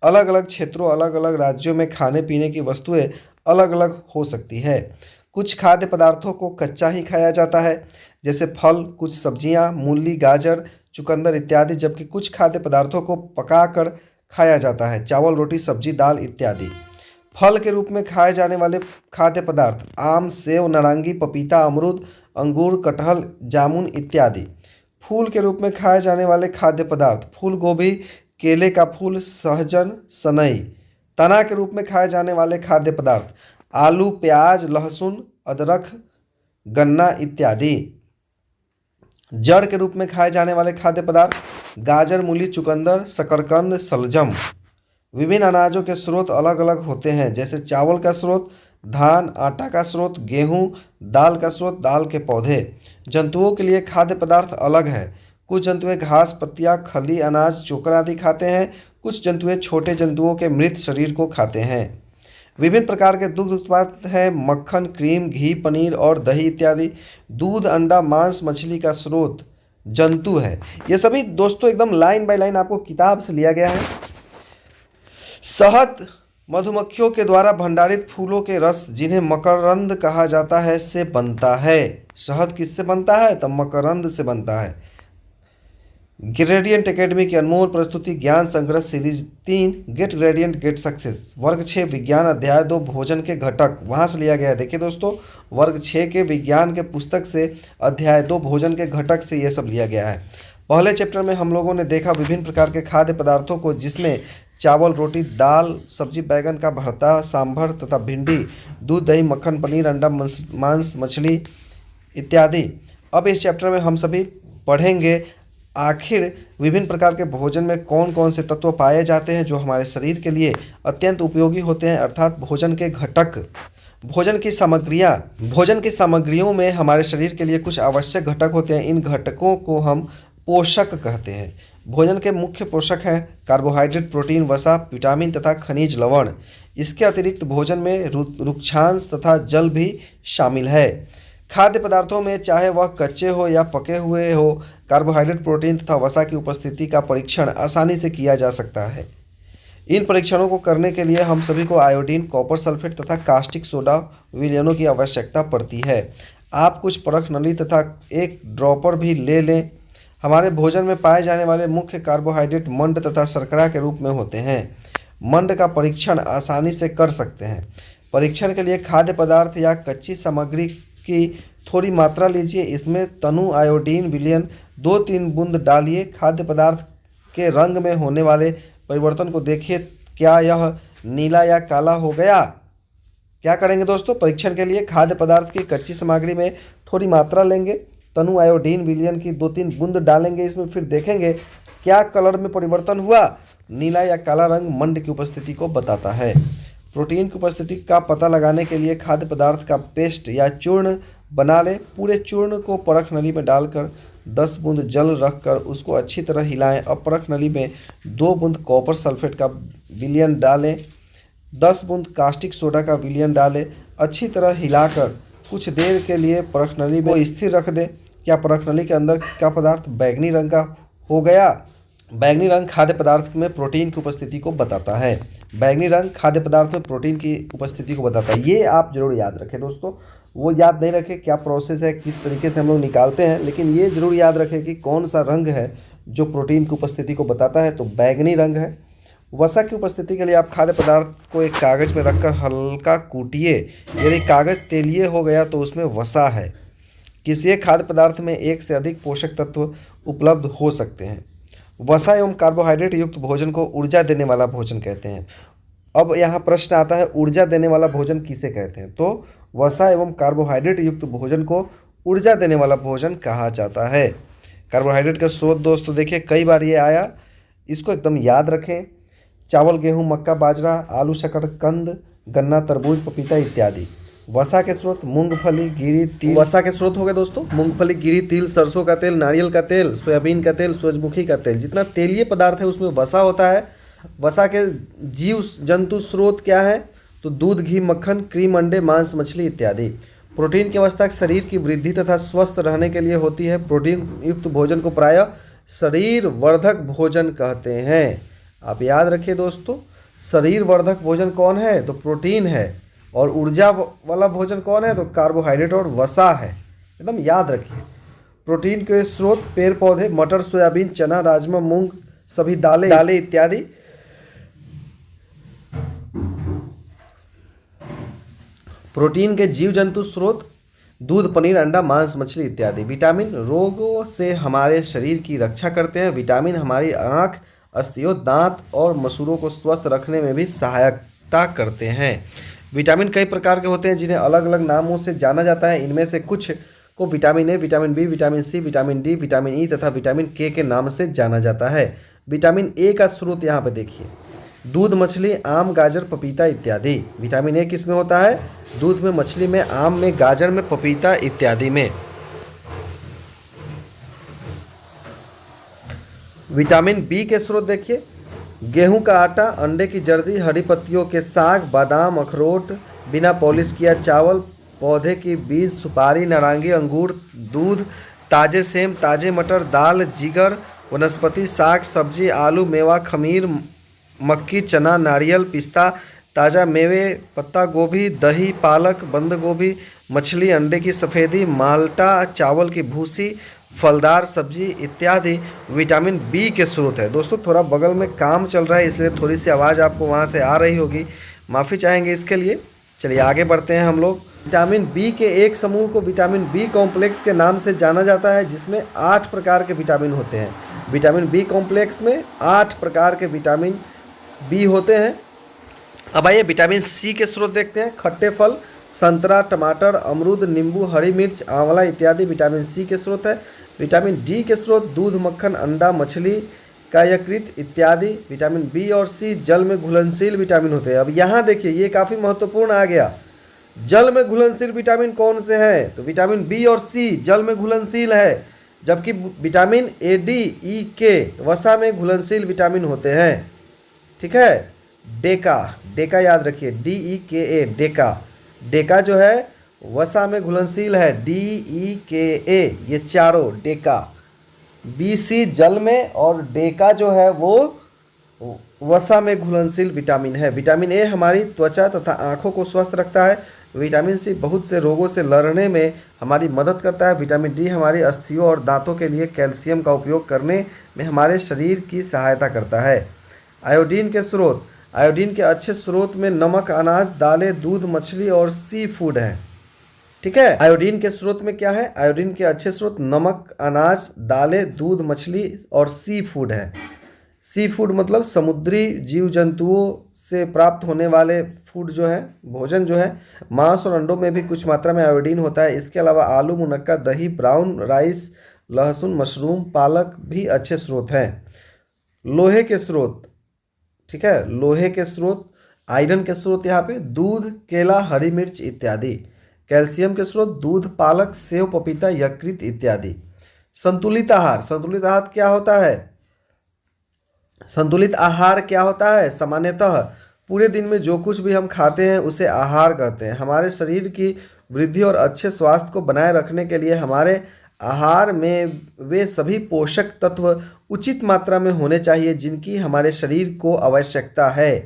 अलग अलग क्षेत्रों अलग अलग राज्यों में खाने पीने की वस्तुएं अलग अलग हो सकती है। कुछ खाद्य पदार्थों को कच्चा ही खाया जाता है जैसे फल, कुछ सब्जियां, मूली, गाजर, चुकंदर इत्यादि, जबकि कुछ खाद्य पदार्थों को पकाकर खाया जाता है, चावल, रोटी, सब्जी, दाल इत्यादि। फल के रूप में खाए जाने वाले खाद्य पदार्थ आम, सेव, नारंगी, पपीता, अमरूद, अंगूर, कटहल, जामुन इत्यादि। फूल के रूप में खाए जाने वाले खाद्य पदार्थ फूल गोभी, केले का फूल, सहजन, सनई। तना के रूप में खाए जाने वाले खाद्य पदार्थ आलू, प्याज, लहसुन, अदरक, गन्ना इत्यादि। जड़ के रूप में खाए जाने वाले खाद्य पदार्थ गाजर, मूली, चुकंदर, शकरकंद, शलजम। विभिन्न अनाजों के स्रोत अलग अलग होते हैं जैसे चावल का स्रोत धान, आटा का स्रोत गेहूं, दाल का स्रोत दाल के पौधे। जंतुओं के लिए खाद्य पदार्थ अलग है। कुछ जंतुएं घास, पत्तियां, खली, अनाज, चोकर आदि खाते हैं। कुछ जंतुएं छोटे जंतुओं के मृत शरीर को खाते हैं। विभिन्न प्रकार के दुग्ध उत्पाद हैं मक्खन, क्रीम, घी, पनीर और दही इत्यादि। दूध, अंडा, मांस, मछली का स्रोत जंतु है। ये सभी दोस्तों एकदम लाइन बाय लाइन आपको किताब से लिया गया है। शहद मधुमक्खियों के द्वारा भंडारित फूलों के रस जिन्हें मकरंद कहा जाता है से बनता है। शहद किससे बनता है? तो मकरंद से बनता है। ग्रेडियंट एकेडमी की अनमोल प्रस्तुति ज्ञान संग्रह series 3 get gradient get success. वर्ग 6 विज्ञान अध्याय 2 भोजन के घटक वहाँ से लिया गया है। देखिए दोस्तों, वर्ग 6 के विज्ञान के पुस्तक से अध्याय 2 भोजन के घटक से ये सब लिया गया है। पहले चैप्टर में हम लोगों ने देखा विभिन्न प्रकार के खाद्य पदार्थों को जिसमें चावल, रोटी, दाल, सब्जी, बैगन का भरता, सांभर तथा भिंडी, दूध, दही, मक्खन, पनीर, अंडा, मांस, मछली इत्यादि। अब इस चैप्टर में हम सभी पढ़ेंगे आखिर विभिन्न प्रकार के भोजन में कौन कौन से तत्व पाए जाते हैं जो हमारे शरीर के लिए अत्यंत उपयोगी होते हैं, अर्थात भोजन के घटक। भोजन की सामग्रियों में हमारे शरीर के लिए कुछ आवश्यक घटक होते हैं। इन घटकों को हम पोषक कहते हैं। भोजन के मुख्य पोषक हैं कार्बोहाइड्रेट, प्रोटीन, वसा, विटामिन तथा खनिज लवण। इसके अतिरिक्त भोजन में रुक्षांश तथा जल भी शामिल है। खाद्य पदार्थों में चाहे वह कच्चे हो या पके हुए हो, कार्बोहाइड्रेट, प्रोटीन तथा वसा की उपस्थिति का परीक्षण आसानी से किया जा सकता है। इन परीक्षणों को करने के लिए हम सभी को आयोडीन, कॉपर सल्फेट तथा कास्टिक सोडा विलयनों की आवश्यकता पड़ती है। आप कुछ परख नली तथा एक ड्रॉपर भी ले लें। हमारे भोजन में पाए जाने वाले मुख्य कार्बोहाइड्रेट मंड तथा शर्करा के रूप में होते हैं। मंड का परीक्षण आसानी से कर सकते हैं। परीक्षण के लिए खाद्य पदार्थ या कच्ची सामग्री की थोड़ी मात्रा लीजिए। इसमें तनु आयोडीन विलयन 2-3 बूंद डालिए। खाद्य पदार्थ के रंग में होने वाले परिवर्तन को देखिए, क्या यह नीला या काला हो गया। क्या करेंगे दोस्तों, परीक्षण के लिए खाद्य पदार्थ की कच्ची सामग्री में थोड़ी मात्रा लेंगे, तनु आयोडीन विलयन की 2-3 बूंद डालेंगे इसमें, फिर देखेंगे क्या कलर में परिवर्तन हुआ। नीला या काला रंग मंड की उपस्थिति को बताता है। प्रोटीन की उपस्थिति का पता लगाने के लिए खाद्य पदार्थ का पेस्ट या चूर्ण बना लें। पूरे चूर्ण को परख नली में डालकर 10 बूंद जल रखकर उसको अच्छी तरह हिलाएं। अब परख नली में 2 बूंद कॉपर सल्फेट का विलयन डालें, 10 बूंद कास्टिक सोडा का विलयन डालें। अच्छी तरह हिलाकर कुछ देर के लिए परख नली में स्थिर रख दें। क्या परख नली के अंदर का पदार्थ बैंगनी रंग का हो गया। बैंगनी रंग खाद्य पदार्थ में प्रोटीन की उपस्थिति को बताता है। बैंगनी रंग खाद्य पदार्थ में प्रोटीन की उपस्थिति को बताता है। ये आप जरूर याद रखें दोस्तों, वो याद नहीं रखें क्या प्रोसेस है, किस तरीके से हम लोग निकालते हैं, लेकिन ये जरूर याद रखें कि कौन सा रंग है जो प्रोटीन की उपस्थिति को बताता है, तो बैंगनी रंग है। वसा की उपस्थिति के लिए आप खाद्य पदार्थ को एक कागज़ में रखकर हल्का कूटिए। यदि कागज़ तेलीय हो गया तो उसमें वसा है। किसी एक खाद्य पदार्थ में एक से अधिक पोषक तत्व उपलब्ध हो सकते हैं। वसा एवं कार्बोहाइड्रेट युक्त भोजन को ऊर्जा देने वाला भोजन कहते हैं। अब यहाँ प्रश्न आता है, ऊर्जा देने वाला भोजन किसे कहते हैं। तो वसा एवं कार्बोहाइड्रेट युक्त भोजन को ऊर्जा देने वाला भोजन कहा जाता है। कार्बोहाइड्रेट का स्रोत दोस्तों देखिए कई बार ये आया, इसको एकदम याद रखें। चावल, गेहूं, मक्का, बाजरा, आलू, शकरकंद, गन्ना, तरबूज, पपीता इत्यादि। वसा के स्रोत मूंगफली, गिरी, तिल। वसा के स्रोत हो गए दोस्तों मूंगफली, गिरी, तिल, सरसों का तेल, नारियल का तेल, सोयाबीन का तेल, सूरजमुखी का तेल। जितना तेलीय पदार्थ है उसमें वसा होता है। वसा के जीव जंतु स्रोत क्या है, तो दूध, घी, मक्खन, क्रीम, अंडे, मांस, मछली इत्यादि। प्रोटीन की अवस्था शरीर की वृद्धि तथा स्वस्थ रहने के लिए होती है। प्रोटीन युक्त भोजन को प्रायः शरीर वर्धक भोजन कहते हैं। आप याद रखिए दोस्तों, शरीर वर्धक भोजन कौन है, तो प्रोटीन है। और ऊर्जा वाला भोजन कौन है, तो कार्बोहाइड्रेट और वसा है। एकदम याद रखिए। प्रोटीन के स्रोत पेड़ पौधे, मटर, सोयाबीन, चना, राजमा, मूंग, सभी दालें इत्यादि। प्रोटीन के जीव जंतु स्रोत दूध, पनीर, अंडा, मांस, मछली इत्यादि। विटामिन रोगों से हमारे शरीर की रक्षा करते हैं। विटामिन हमारी आँख, अस्थियों, दांत और मसूड़ों को स्वस्थ रखने में भी सहायता करते हैं। विटामिन कई प्रकार के होते हैं जिन्हें अलग अलग नामों से जाना जाता है। इनमें से कुछ को vitamin A, vitamin B, vitamin C, vitamin D, vitamin E तथा विटामिन के नाम से जाना जाता है। विटामिन ए का स्रोत यहाँ पे देखिए, दूध, मछली, आम, गाजर, पपीता इत्यादि। विटामिन ए किस में होता है, दूध में, मछली में, आम में, गाजर में, पपीता इत्यादि में। विटामिन बी के स्रोत देखिए, गेहूं का आटा, अंडे की जर्दी, हरी पत्तियों के साग, बादाम, अखरोट, बिना पॉलिश किया चावल, पौधे की बीज, सुपारी, नारंगी, अंगूर, दूध, ताजे सेम, ताजे मटर, दाल, जिगर, वनस्पति, साग, सब्जी, आलू, मेवा, खमीर, मक्की, चना, नारियल, पिस्ता, ताज़ा मेवे, पत्ता गोभी, दही, पालक, बंद गोभी, मछली, अंडे की सफ़ेदी, माल्टा, चावल की भूसी, फलदार सब्जी इत्यादि विटामिन बी के स्रोत है। दोस्तों थोड़ा बगल में काम चल रहा है इसलिए थोड़ी सी आवाज़ आपको वहाँ से आ रही होगी, माफ़ी चाहेंगे इसके लिए। चलिए आगे बढ़ते हैं हम लोग। विटामिन बी के एक समूह को विटामिन बी कॉम्प्लेक्स के नाम से जाना जाता है, जिसमें 8 प्रकार के विटामिन होते हैं। विटामिन बी कॉम्प्लेक्स में 8 प्रकार के विटामिन बी होते हैं। अब आइए विटामिन सी के स्रोत देखते हैं। खट्टे फल, संतरा, टमाटर, अमरूद, नींबू, हरी मिर्च, आंवला इत्यादि विटामिन सी के स्रोत है। विटामिन डी के स्रोत दूध, मक्खन, अंडा, मछली का यकृत इत्यादि। विटामिन बी और सी जल में घुलनशील विटामिन होते हैं। अब यहाँ देखिए ये काफ़ी महत्वपूर्ण आ गया, जल में घुलनशील विटामिन कौन से हैं, तो विटामिन बी और सी जल में घुलनशील है, जबकि विटामिन ए, डी, ई, के वसा में घुलनशील विटामिन होते हैं। ठीक है। डेका, डेका याद रखिए, डी, ई, के, ए, डेका। डेका जो है वसा में घुलनशील है DEKA, ये चारों डेका। BC जल में, और डेका जो है वो वसा में घुलनशील विटामिन है। विटामिन ए हमारी त्वचा तथा आंखों को स्वस्थ रखता है। विटामिन सी बहुत से रोगों से लड़ने में हमारी मदद करता है। विटामिन डी हमारी अस्थियों और दांतों के लिए कैल्शियम का उपयोग करने में हमारे शरीर की सहायता करता है। आयोडीन के स्रोत, आयोडीन के अच्छे स्रोत में नमक, अनाज, दालें, दूध, मछली और सी फूड है। ठीक है, आयोडीन के स्रोत में क्या है? आयोडीन के अच्छे स्रोत नमक, अनाज, दालें, दूध, मछली और सी फूड है। सी फूड मतलब समुद्री जीव जंतुओं से प्राप्त होने वाले फूड जो है, भोजन जो है। मांस और अंडों में भी कुछ मात्रा में आयोडीन होता है। इसके अलावा आलू, मुनक्का, दही, ब्राउन राइस, लहसुन, मशरूम, पालक भी अच्छे स्रोत हैं। लोहे के स्रोत, ठीक है, लोहे के स्रोत, आयरन के स्रोत यहाँ पे दूध, केला, हरी मिर्च इत्यादि। कैल्शियम के स्रोत दूध, पालक, सेव, पपीता, यकृत इत्यादि। संतुलित आहार, संतुलित आहार क्या होता है? संतुलित आहार क्या होता है? सामान्यतः पूरे दिन में जो कुछ भी हम खाते हैं उसे आहार कहते हैं। हमारे शरीर की वृद्धि और अच्छे स्वास्थ्य को बनाए रखने के लिए हमारे आहार में वे सभी पोषक तत्व उचित मात्रा में होने चाहिए जिनकी हमारे शरीर को आवश्यकता है।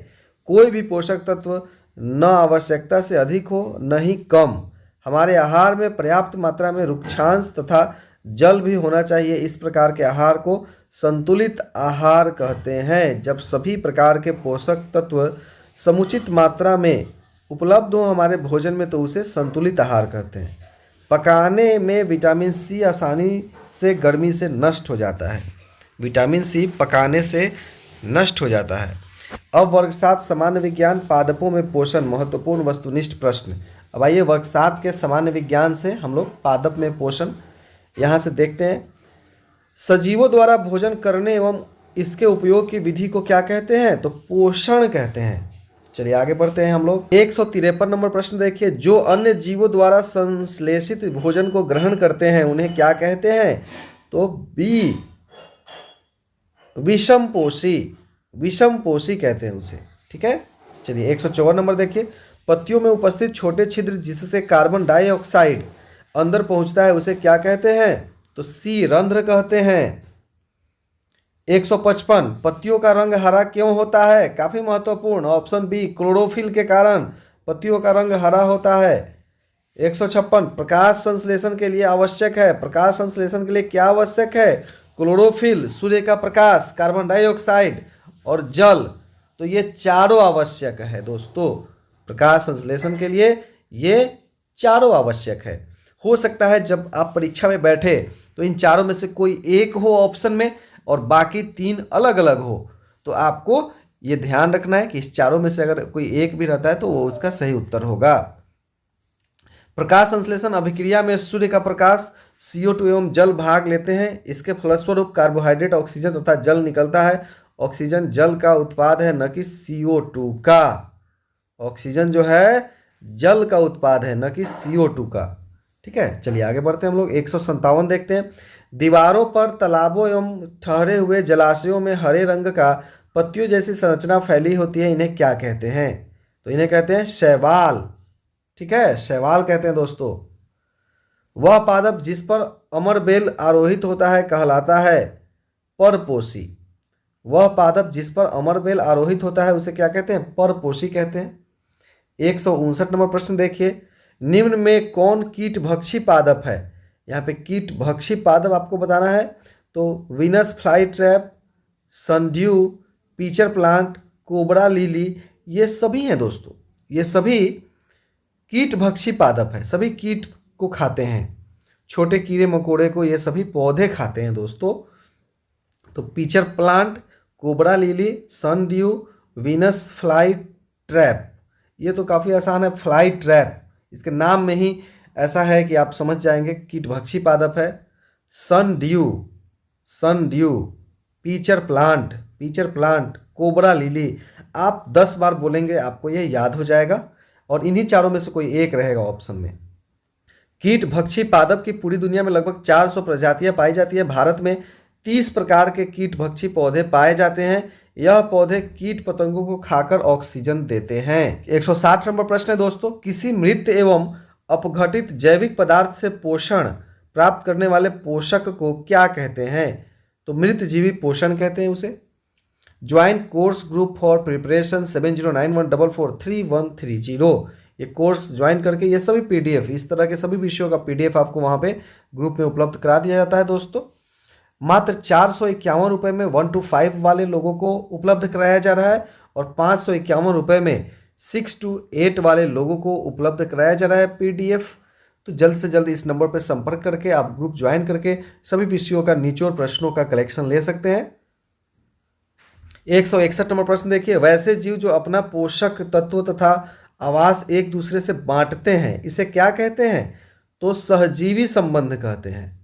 कोई भी पोषक तत्व न आवश्यकता से अधिक हो न ही कम। हमारे आहार में पर्याप्त मात्रा में रुक्षांश तथा जल भी होना चाहिए। इस प्रकार के आहार को संतुलित आहार कहते हैं। जब सभी प्रकार के पोषक तत्व समुचित मात्रा में उपलब्ध हो हमारे भोजन में तो उसे संतुलित आहार कहते हैं। पकाने में विटामिन सी आसानी से गर्मी से नष्ट हो जाता है। विटामिन सी पकाने से नष्ट हो जाता है। अब वर्ग 7 सामान्य विज्ञान, पादपों में पोषण, महत्वपूर्ण वस्तुनिष्ठ प्रश्न। अब आइए वर्ग 7 के सामान्य विज्ञान से हम लोग पादप में पोषण यहाँ से देखते हैं। सजीवों द्वारा भोजन करने एवं इसके उपयोग की विधि को क्या कहते हैं? तो पोषण कहते हैं। चलिए आगे बढ़ते हैं हम लोग। 153 नंबर प्रश्न देखिए। जो अन्य जीवों द्वारा संश्लेषित भोजन को ग्रहण करते हैं उन्हें क्या कहते हैं? तो बी विषमपोषी, विषमपोषी कहते हैं उसे। ठीक है, चलिए 154 नंबर देखिए। पत्तियों में उपस्थित छोटे छिद्र जिससे कार्बन डाइऑक्साइड अंदर पहुंचता है उसे क्या कहते हैं? तो सी रंध्र कहते हैं। 155 पत्तियों का रंग हरा क्यों होता है? काफी महत्वपूर्ण, ऑप्शन बी क्लोरोफिल के कारण पत्तियों का रंग हरा होता है। 156 प्रकाश संश्लेषण के लिए आवश्यक है। प्रकाश संश्लेषण के लिए क्या आवश्यक है? क्लोरोफिल, सूर्य का प्रकाश, कार्बन डाइऑक्साइड और जल। तो ये चारों आवश्यक है दोस्तों। प्रकाश संश्लेषण के लिए ये चारों आवश्यक है। हो सकता है जब आप परीक्षा में बैठे तो इन चारों में से कोई एक हो ऑप्शन में और बाकी 3 अलग अलग हो, तो आपको ये ध्यान रखना है कि इस चारों में से अगर कोई एक भी रहता है तो वो उसका सही उत्तर होगा। प्रकाश संश्लेषण अभिक्रिया में सूर्य का प्रकाश, CO2 एवं जल भाग लेते हैं। इसके फलस्वरूप कार्बोहाइड्रेट, ऑक्सीजन तथा जल निकलता है। ऑक्सीजन जल का उत्पाद है न कि CO2 का। ऑक्सीजन जो है जल का उत्पाद है न कि CO2 का। ठीक है, चलिए आगे बढ़ते हैं हम लोग। 157 देखते हैं। दीवारों पर, तालाबों एवं ठहरे हुए जलाशयों में हरे रंग का पत्तियों जैसी संरचना फैली होती है, इन्हें क्या कहते हैं? तो इन्हें कहते हैं शैवाल। ठीक है, शैवाल कहते हैं दोस्तों। वह पादप जिस पर अमरबेल आरोहित होता है कहलाता है परपोषी। वह पादप जिस पर अमरबेल आरोहित होता है उसे क्या कहते हैं? परपोषी कहते हैं। 159 नंबर प्रश्न देखिए। निम्न में कौन कीटभक्षी पादप है? यहाँ पे कीटभक्षी पादप आपको बताना है। तो Venus fly trap, sundew, pitcher plant, cobra lily, ये सभी हैं दोस्तों। ये सभी कीटभक्षी पादप है, सभी कीट को खाते हैं। छोटे कीड़े मकोड़े को ये सभी पौधे खाते हैं दोस्तों। तो pitcher plant, cobra lily, sundew, Venus fly trap, ये तो काफ़ी आसान है। फ्लाई ट्रैप इसके नाम में ही ऐसा है कि आप समझ जाएंगे कीटभक्षी पादप है। Sundew, sundew, pitcher plant, cobra lily, आप 10 बार बोलेंगे आपको ये याद हो जाएगा और इन्हीं चारों में से कोई एक रहेगा ऑप्शन में। कीटभक्षी पादप की पूरी दुनिया में लगभग 400 प्रजातियां पाई जाती है। भारत में 30 प्रकार के कीटभक्षी पौधे पाए जाते हैं। यह पौधे कीट पतंगों को खाकर ऑक्सीजन देते हैं। 160 नंबर प्रश्न है दोस्तों। किसी मृत एवं अपघटित जैविक पदार्थ से पोषण प्राप्त करने वाले पोषक को क्या कहते हैं? तो मृतजीवी पोषण कहते हैं उसे। Join course group for preparation 7091443130। ये कोर्स ज्वाइन करके ये सभी पीडीएफ, इस तरह के सभी विषयों का पीडीएफ आपको वहाँ पे ग्रुप में उपलब्ध करा दिया जाता है दोस्तों। मात्र 451 रुपये में 1 to 5 वाले लोगों को उपलब्ध कराया जा रहा है और 551 रुपये में 6 to 8 वाले लोगों को उपलब्ध कराया जा रहा है पीडीएफ। तो जल्द से जल्द इस नंबर पर संपर्क करके आप ग्रुप ज्वाइन करके सभी विषयों का निचोड़ प्रश्नों का कलेक्शन ले सकते हैं। 161 नंबर प्रश्न देखिए, वैसे जीव जो अपना पोषक तत्व तथा आवास एक दूसरे से बांटते हैं इसे क्या कहते हैं? तो सहजीवी संबंध कहते हैं।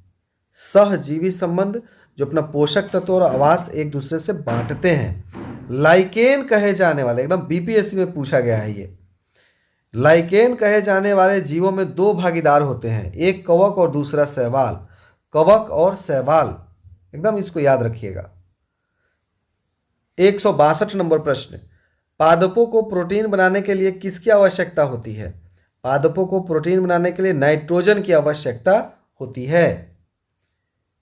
सहजीवी संबंध, जो अपना पोषक तत्व और आवास एक दूसरे से बांटते हैं। लाइकेन कहे जाने वाले, एकदम बीपीएससी में पूछा गया है ये, लाइकेन कहे जाने वाले जीवों में 2 भागीदार होते हैं, एक कवक और दूसरा शैवाल। कवक और शैवाल, एकदम इसको याद रखिएगा। 162 नंबर प्रश्न, पादपों को प्रोटीन बनाने के लिए किसकी आवश्यकता होती है? पादपों को प्रोटीन बनाने के लिए नाइट्रोजन की आवश्यकता होती है।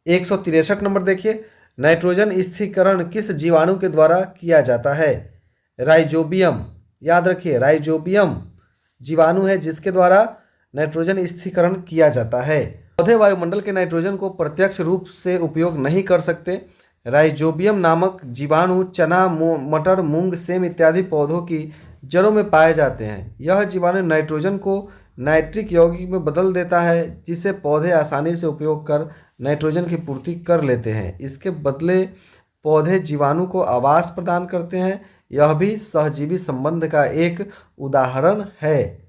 163 नंबर देखिए, नाइट्रोजन स्थिरीकरण किस जीवाणु के द्वारा किया जाता है? राइजोबियम, याद रखिए राइजोबियम जीवाणु है जिसके द्वारा नाइट्रोजन स्थिरीकरण किया जाता है। पौधे वायुमंडल के नाइट्रोजन को प्रत्यक्ष रूप से उपयोग नहीं कर सकते। राइजोबियम नामक जीवाणु चना, मटर, मूंग, सेम इत्यादि पौधों की जड़ों में पाए जाते हैं। यह जीवाणु नाइट्रोजन को नाइट्रिक यौगिक में बदल देता है जिसे पौधे आसानी से उपयोग कर नाइट्रोजन की पूर्ति कर लेते हैं। इसके बदले पौधे जीवाणु को आवास प्रदान करते हैं। यह भी सहजीवी संबंध का एक उदाहरण है।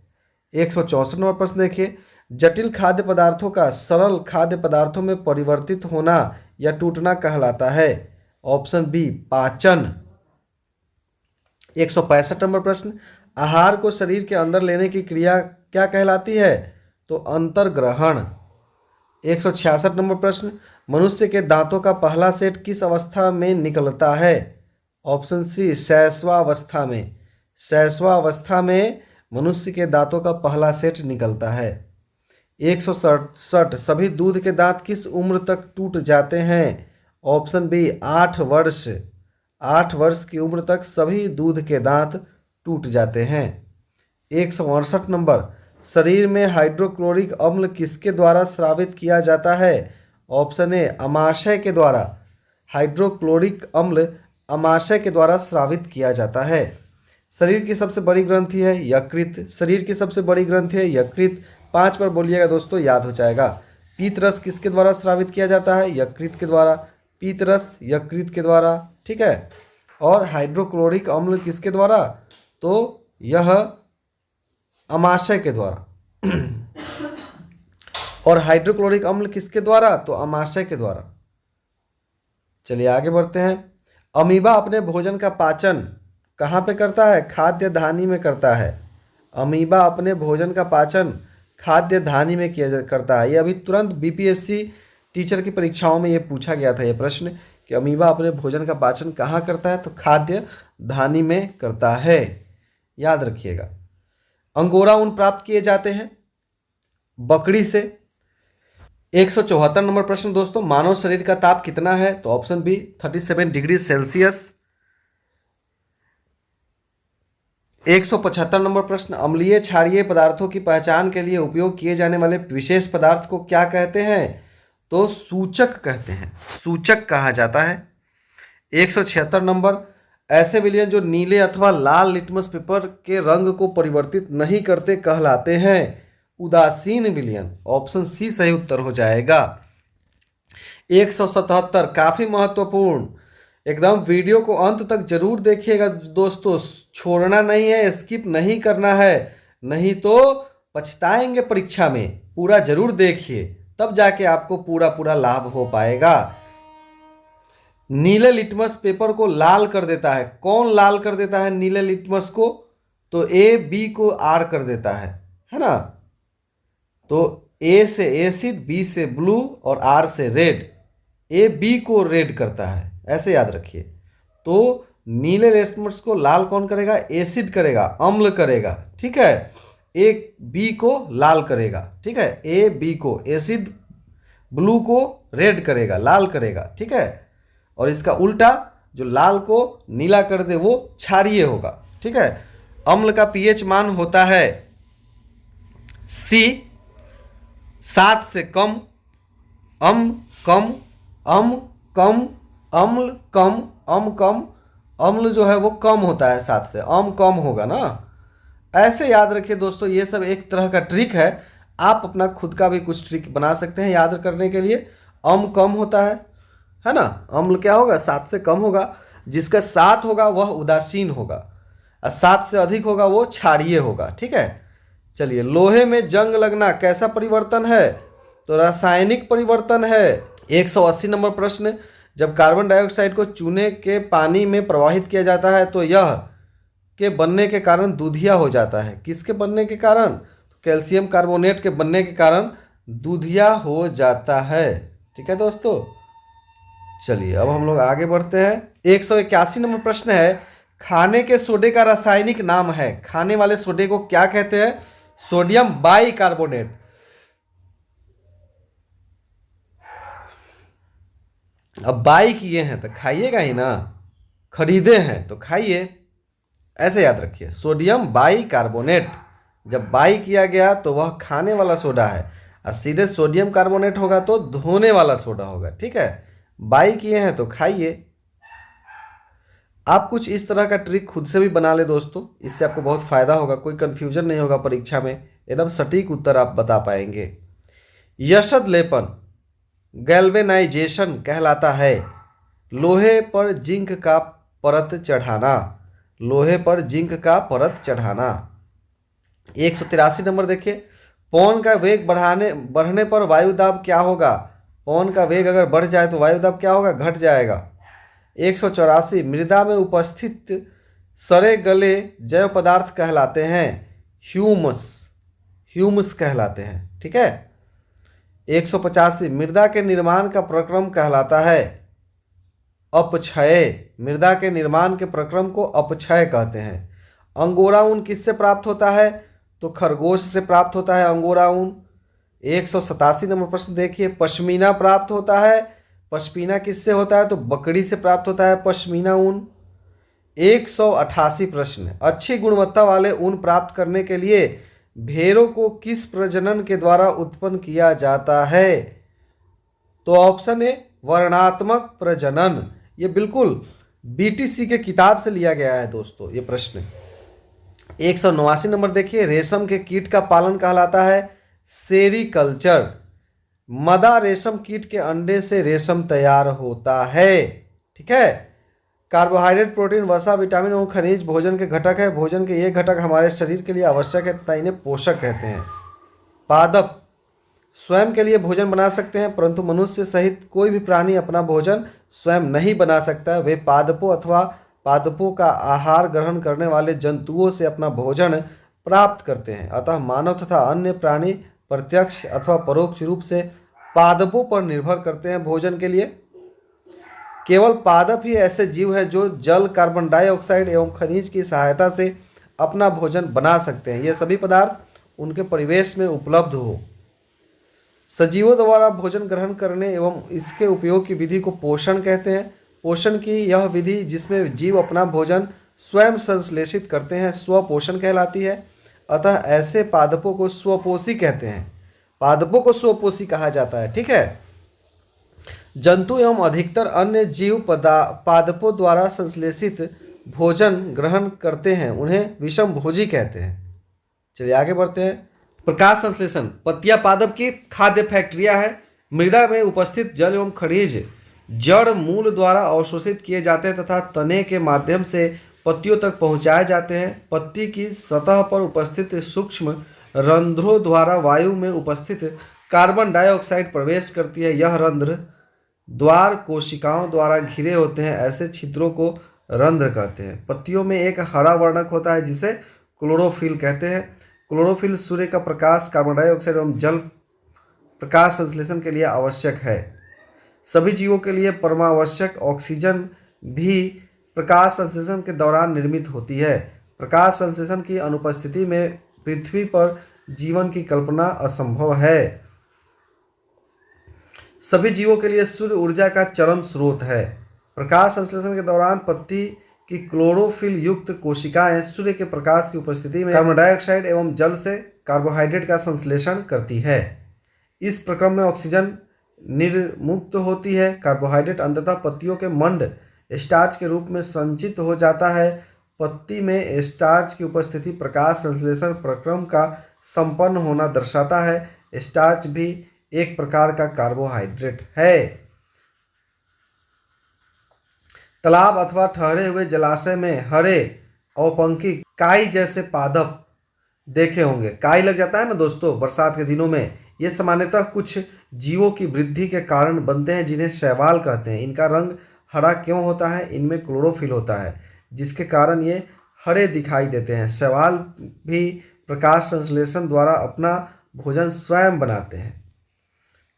164 नंबर प्रश्न देखिए, जटिल खाद्य पदार्थों का सरल खाद्य पदार्थों में परिवर्तित होना या टूटना कहलाता है। ऑप्शन बी पाचन। 165 नंबर प्रश्न, आहार को शरीर के अंदर लेने की क्रिया क्या कहलाती है? तो अंतर्ग्रहण। 166 नंबर प्रश्न, मनुष्य के दांतों का पहला सेट किस अवस्था में निकलता है? ऑप्शन सी शैशवावस्था में। शैशवावस्था में मनुष्य के दांतों का पहला सेट निकलता है। 167, सभी दूध के दांत किस उम्र तक टूट जाते हैं? ऑप्शन बी 8 वर्ष। 8 वर्ष की उम्र तक सभी दूध के दांत टूट जाते हैं। 168 नंबर, शरीर में हाइड्रोक्लोरिक अम्ल किसके द्वारा स्रावित किया जाता है? ऑप्शन ए अमाशय के द्वारा। हाइड्रोक्लोरिक अम्ल अमाशय के द्वारा स्रावित किया जाता है। शरीर की सबसे बड़ी ग्रंथि है यकृत। शरीर की सबसे बड़ी ग्रंथि है यकृत। 5 बार बोलिएगा दोस्तों, याद हो जाएगा। पीत रस किसके द्वारा स्रावित किया जाता है? यकृत के द्वारा। पीत रस यकृत के द्वारा, ठीक है। और हाइड्रोक्लोरिक अम्ल किसके द्वारा? तो यह अमाशय के द्वारा। और हाइड्रोक्लोरिक अम्ल किसके द्वारा? तो अमाशय के द्वारा। चलिए आगे बढ़ते हैं। अमीबा अपने भोजन का पाचन कहाँ पे करता है? खाद्य धानी में करता है। अमीबा अपने भोजन का पाचन खाद्य धानी में करता है। ये अभी तुरंत बीपीएससी टीचर की परीक्षाओं में ये पूछा गया था ये प्रश्न कि अमीबा अपने भोजन का पाचन कहाँ करता है? तो खाद्य धानी में करता है, याद रखिएगा। अंगोरा ऊन प्राप्त किए जाते हैं बकरी से। 174 नंबर प्रश्न दोस्तों, मानव शरीर का ताप कितना है? तो option B 37 degree Celsius. 175 number प्रश्न, अम्लीय क्षारीय पदार्थों की पहचान के लिए उपयोग किए जाने वाले विशेष पदार्थ को क्या कहते हैं? तो सूचक कहते हैं, सूचक कहा जाता है। 176 नंबर, ऐसे विलयन जो नीले अथवा लाल लिटमस पेपर के रंग को परिवर्तित नहीं करते कहलाते हैं उदासीन विलयन। ऑप्शन सी सही उत्तर हो जाएगा। 177, काफी महत्वपूर्ण, एकदम वीडियो को अंत तक जरूर देखिएगा दोस्तों, छोड़ना नहीं है, स्किप नहीं करना है, नहीं तो पछताएंगे परीक्षा में। पूरा जरूर देखिए, तब जाके आपको पूरा लाभ हो पाएगा। नीले लिटमस पेपर को लाल कर देता है। कौन लाल कर देता है नीले लिटमस को? तो ए बी को आर कर देता है ना। तो ए से एसिड, बी से ब्लू और आर से रेड। ए बी को रेड करता है, ऐसे याद रखिए। तो नीले लिटमस को लाल कौन करेगा? एसिड करेगा, अम्ल करेगा, ठीक है। ए बी को लाल करेगा, ठीक है, ए बी को, एसिड ब्लू को रेड करेगा, लाल करेगा, ठीक है, और इसका उल्टा जो लाल को नीला कर दे वो क्षारीय होगा, ठीक है। अम्ल का पीएच मान होता है सी, 7 से कम, अम्ल कम, अम्ल कम, अम्ल कम, अम्ल कम, अम्ल जो है वो कम होता है 7 से, अम्ल कम होगा ना। ऐसे याद रखिए दोस्तों, ये सब एक तरह का ट्रिक है, आप अपना खुद का भी कुछ ट्रिक बना सकते हैं याद करने के लिए। अम्ल कम होता है ना, अम्ल क्या होगा, 7 से कम होगा, जिसका 7 होगा वह उदासीन होगा, और 7 से अधिक होगा वो क्षारीय होगा, ठीक है। चलिए, लोहे में जंग लगना कैसा परिवर्तन है, तो रासायनिक परिवर्तन है। 180 नंबर प्रश्न, जब कार्बन डाइऑक्साइड को चूने के पानी में प्रवाहित किया जाता है तो यह के बनने के कारण दूधिया हो जाता है, किसके बनने के कारण, कैल्शियम कार्बोनेट के बनने के कारण दूधिया हो जाता है, ठीक है दोस्तों। चलिए अब हम लोग आगे बढ़ते हैं। 181 नंबर प्रश्न है, खाने के सोडे का रासायनिक नाम है, खाने वाले सोडे को क्या कहते हैं, सोडियम बाइकार्बोनेट। अब बाई किए हैं तो खाइएगा ही ना, खरीदे हैं तो खाइए, ऐसे याद रखिए, सोडियम बाइकार्बोनेट। जब बाई किया गया तो वह खाने वाला सोडा है, और सीधे सोडियम कार्बोनेट होगा तो धोने वाला सोडा होगा, ठीक है। बाई किए हैं तो खाइए। आप कुछ इस तरह का ट्रिक खुद से भी बना ले दोस्तों, इससे आपको बहुत फायदा होगा, कोई कंफ्यूजन नहीं होगा परीक्षा में, एकदम सटीक उत्तर आप बता पाएंगे। यशद लेपन गैल्वेनाइजेशन कहलाता है, लोहे पर जिंक का परत चढ़ाना, लोहे पर जिंक का परत चढ़ाना। 183 नंबर देखिए, पवन का वेग बढ़ने पर वायु दाब क्या होगा, पवन का वेग अगर बढ़ जाए तो वायु दाब क्या होगा, घट जाएगा। 184, मृदा में उपस्थित सड़े गले जैव पदार्थ कहलाते हैं ह्यूमस, ह्यूमस कहलाते हैं, ठीक है। 185, मृदा के निर्माण का प्रक्रम कहलाता है अपक्षय, मृदा के निर्माण के प्रक्रम को अपक्षय कहते हैं। अंगोरा ऊन किससे प्राप्त होता है, तो खरगोश से प्राप्त होता है अंगोरा ऊन। 187 नंबर प्रश्न देखिए, पश्मीना प्राप्त होता है, पश्मीना किससे होता है, तो बकरी से प्राप्त होता है पश्मीना ऊन। 188 प्रश्न, अच्छी गुणवत्ता वाले ऊन प्राप्त करने के लिए भेड़ों को किस प्रजनन के द्वारा उत्पन्न किया जाता है, तो ऑप्शन ए वर्णात्मक प्रजनन। ये बिल्कुल बीटीसी के किताब से लिया गया है दोस्तों ये प्रश्न। 189 नंबर देखिए, रेशम के कीट का पालन कहलाता है सेरीकल्चर, मदा रेशम कीट के अंडे से रेशम तैयार होता है, ठीक है। कार्बोहाइड्रेट, प्रोटीन, वसा, विटामिन और खनिज भोजन के घटक है, भोजन के ये घटक हमारे शरीर के लिए आवश्यक है तथा इन्हें पोषक कहते हैं। पादप स्वयं के लिए भोजन बना सकते हैं, परंतु मनुष्य सहित कोई भी प्राणी अपना भोजन स्वयं नहीं बना सकता, वे पादपों अथवा पादपों का आहार ग्रहण करने वाले जंतुओं से अपना भोजन प्राप्त करते हैं। अतः मानव तथा अन्य प्राणी प्रत्यक्ष अथवा परोक्ष रूप से पादपों पर निर्भर करते हैं भोजन के लिए। केवल पादप ही ऐसे जीव हैं जो जल, कार्बन डाइऑक्साइड एवं खनिज की सहायता से अपना भोजन बना सकते हैं, ये सभी पदार्थ उनके परिवेश में उपलब्ध हो। सजीवों द्वारा भोजन ग्रहण करने एवं इसके उपयोग की विधि को पोषण कहते हैं। पोषण की यह विधि जिसमें जीव अपना भोजन स्वयं संश्लेषित करते हैं स्वपोषण कहलाती है। अतः ऐसे पादपों को स्वपोषी कहते हैं, पादपों को स्वपोषी कहा जाता है, ठीक है। जंतु एवं अधिकतर अन्य जीव पादपों द्वारा संश्लेषित भोजन ग्रहण करते हैं, उन्हें विषम भोजी कहते हैं। चलिए आगे बढ़ते हैं। प्रकाश संश्लेषण, पत्तियां पादप की खाद्य फैक्ट्रिया है। मृदा में उपस्थित जल एवं खनिज जड़ मूल द्वारा अवशोषित किए जाते हैं तथा तने के माध्यम से पत्तियों तक पहुंचाए जाते हैं। पत्ती की सतह पर उपस्थित सूक्ष्म रंध्रों द्वारा वायु में उपस्थित कार्बन डाइऑक्साइड प्रवेश करती है। यह रंध्र द्वार कोशिकाओं द्वारा घिरे होते हैं, ऐसे छिद्रों को रंध्र कहते हैं। पत्तियों में एक हरा वर्णक होता है जिसे क्लोरोफिल कहते हैं। क्लोरोफिल सूर्य का प्रकाश, कार्बन डाइऑक्साइड एवं जल प्रकाश संश्लेषण के लिए आवश्यक है। सभी जीवों के लिए परमावश्यक ऑक्सीजन भी प्रकाश संश्लेषण के दौरान निर्मित होती है। प्रकाश संश्लेषण की अनुपस्थिति में पृथ्वी पर जीवन की कल्पना असंभव है। सभी जीवों के लिए सूर्य ऊर्जा का चरम स्रोत है। प्रकाश संश्लेषण के दौरान पत्ती की क्लोरोफिल युक्त कोशिकाएं सूर्य के प्रकाश की उपस्थिति में कार्बन डाइऑक्साइड एवं जल से कार्बोहाइड्रेट का संश्लेषण करती है। इस प्रक्रम में ऑक्सीजन निर्मुक्त होती है। कार्बोहाइड्रेट अंततः पत्तियों के मंड स्टार्च के रूप में संचित हो जाता है। पत्ती में स्टार्च की उपस्थिति प्रकाश संश्लेषण प्रक्रम का संपन्न होना दर्शाता है। स्टार्च भी एक प्रकार का कार्बोहाइड्रेट है। तालाब अथवा ठहरे हुए जलाशय में हरे अवपंखी काई जैसे पादप देखे होंगे। काई लग जाता है ना दोस्तों बरसात के दिनों में। ये सामान्यतः कुछ जीवों की वृद्धि के कारण बनते हैं जिन्हें शैवाल कहते हैं। इनका रंग हरा क्यों होता है? इनमें क्लोरोफिल होता है जिसके कारण ये हरे दिखाई देते हैं। शैवाल भी प्रकाश संश्लेषण द्वारा अपना भोजन स्वयं बनाते हैं।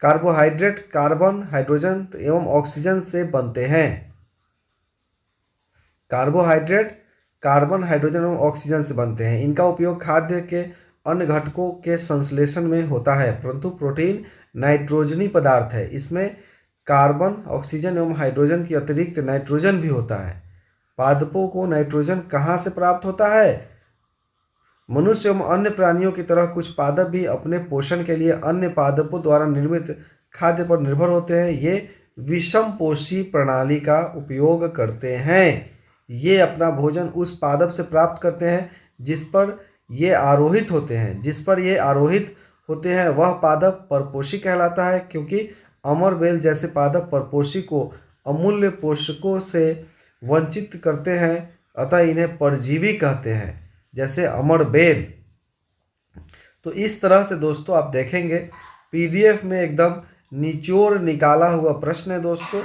कार्बोहाइड्रेट कार्बन, हाइड्रोजन एवं ऑक्सीजन से बनते हैं। कार्बोहाइड्रेट कार्बन, हाइड्रोजन एवं ऑक्सीजन से बनते हैं। इनका उपयोग खाद्य के अन्य घटकों के संश्लेषण में होता है, परंतु प्रोटीन नाइट्रोजनी पदार्थ है। इसमें कार्बन, ऑक्सीजन एवं हाइड्रोजन के अतिरिक्त नाइट्रोजन भी होता है। पादपों को नाइट्रोजन कहाँ से प्राप्त होता है? मनुष्य एवं अन्य प्राणियों की तरह कुछ पादप भी अपने पोषण के लिए अन्य पादपों द्वारा निर्मित खाद्य पर निर्भर होते हैं। ये विषमपोषी प्रणाली का उपयोग करते हैं। ये अपना भोजन उस पादप से प्राप्त करते हैं जिस पर ये आरोहित होते हैं वह पादप परपोषी कहलाता है, क्योंकि अमरबेल जैसे पादप परपोषी को अमूल्य पोषकों से वंचित करते हैं, अतः इन्हें परजीवी कहते हैं, जैसे अमरबेल। तो इस तरह से दोस्तों आप देखेंगे पीडीएफ में एकदम निचोड़ निकाला हुआ प्रश्न है दोस्तों।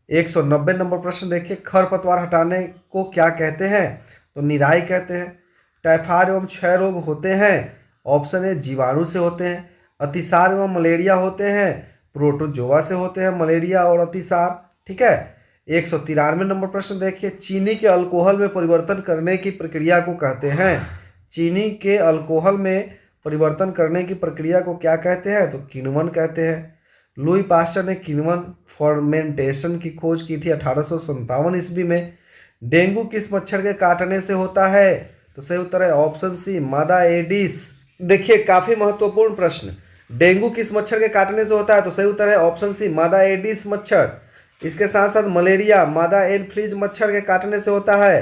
190 नंबर प्रश्न देखिए, खरपतवार हटाने को क्या कहते हैं? तो निराई कहते हैं। टाइफाइड एवं क्षय रोग होते हैं। ऑप्शन ए जीवाणु से होते हैं। अतिसार एवं मलेरिया होते हैं। प्रोटोजोआ से होते हैं मलेरिया और अतिसार। ठीक है। 193 नंबर प्रश्न देखिए, चीनी के अल्कोहल में परिवर्तन करने की प्रक्रिया को कहते हैं। चीनी के अल्कोहल में परिवर्तन करने की प्रक्रिया को क्या कहते हैं? तो किण्वन कहते हैं। लुई पास्चर ने किण्वन फर्मेंटेशन की खोज की थी 1857 ईस्वी में। डेंगू किस मच्छर के काटने से होता है? तो सही उत्तर है ऑप्शन सी, मादा एडिस। देखिए काफी महत्वपूर्ण प्रश्न, डेंगू किस मच्छर के काटने से होता है? तो सही उत्तर है ऑप्शन सी, मादा एडिस मच्छर। इसके साथ साथ मलेरिया मादा एनफ्लीज मच्छर के काटने से होता है।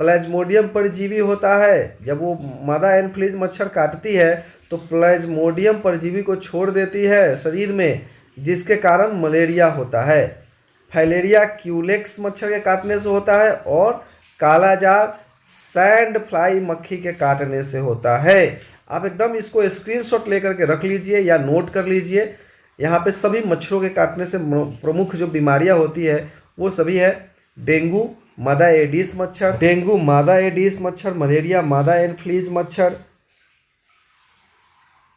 प्लाज्मोडियम परजीवी होता है। जब वो मादा एनफ्लीज मच्छर काटती है तो प्लाज्मोडियम परजीवी को छोड़ देती है शरीर में, जिसके कारण मलेरिया होता है। फाइलेरिया क्यूलेक्स मच्छर के काटने से होता है और कालाजार सैंड फ्लाई मक्खी के काटने से होता है। आप एकदम इसको स्क्रीनशॉट लेकर के रख लीजिए या नोट कर लीजिए। यहाँ पे सभी मच्छरों के काटने से प्रमुख जो बीमारियाँ होती है वो सभी है डेंगू मादा एडिस मच्छर, मलेरिया मादा एनफ्लीज मच्छर,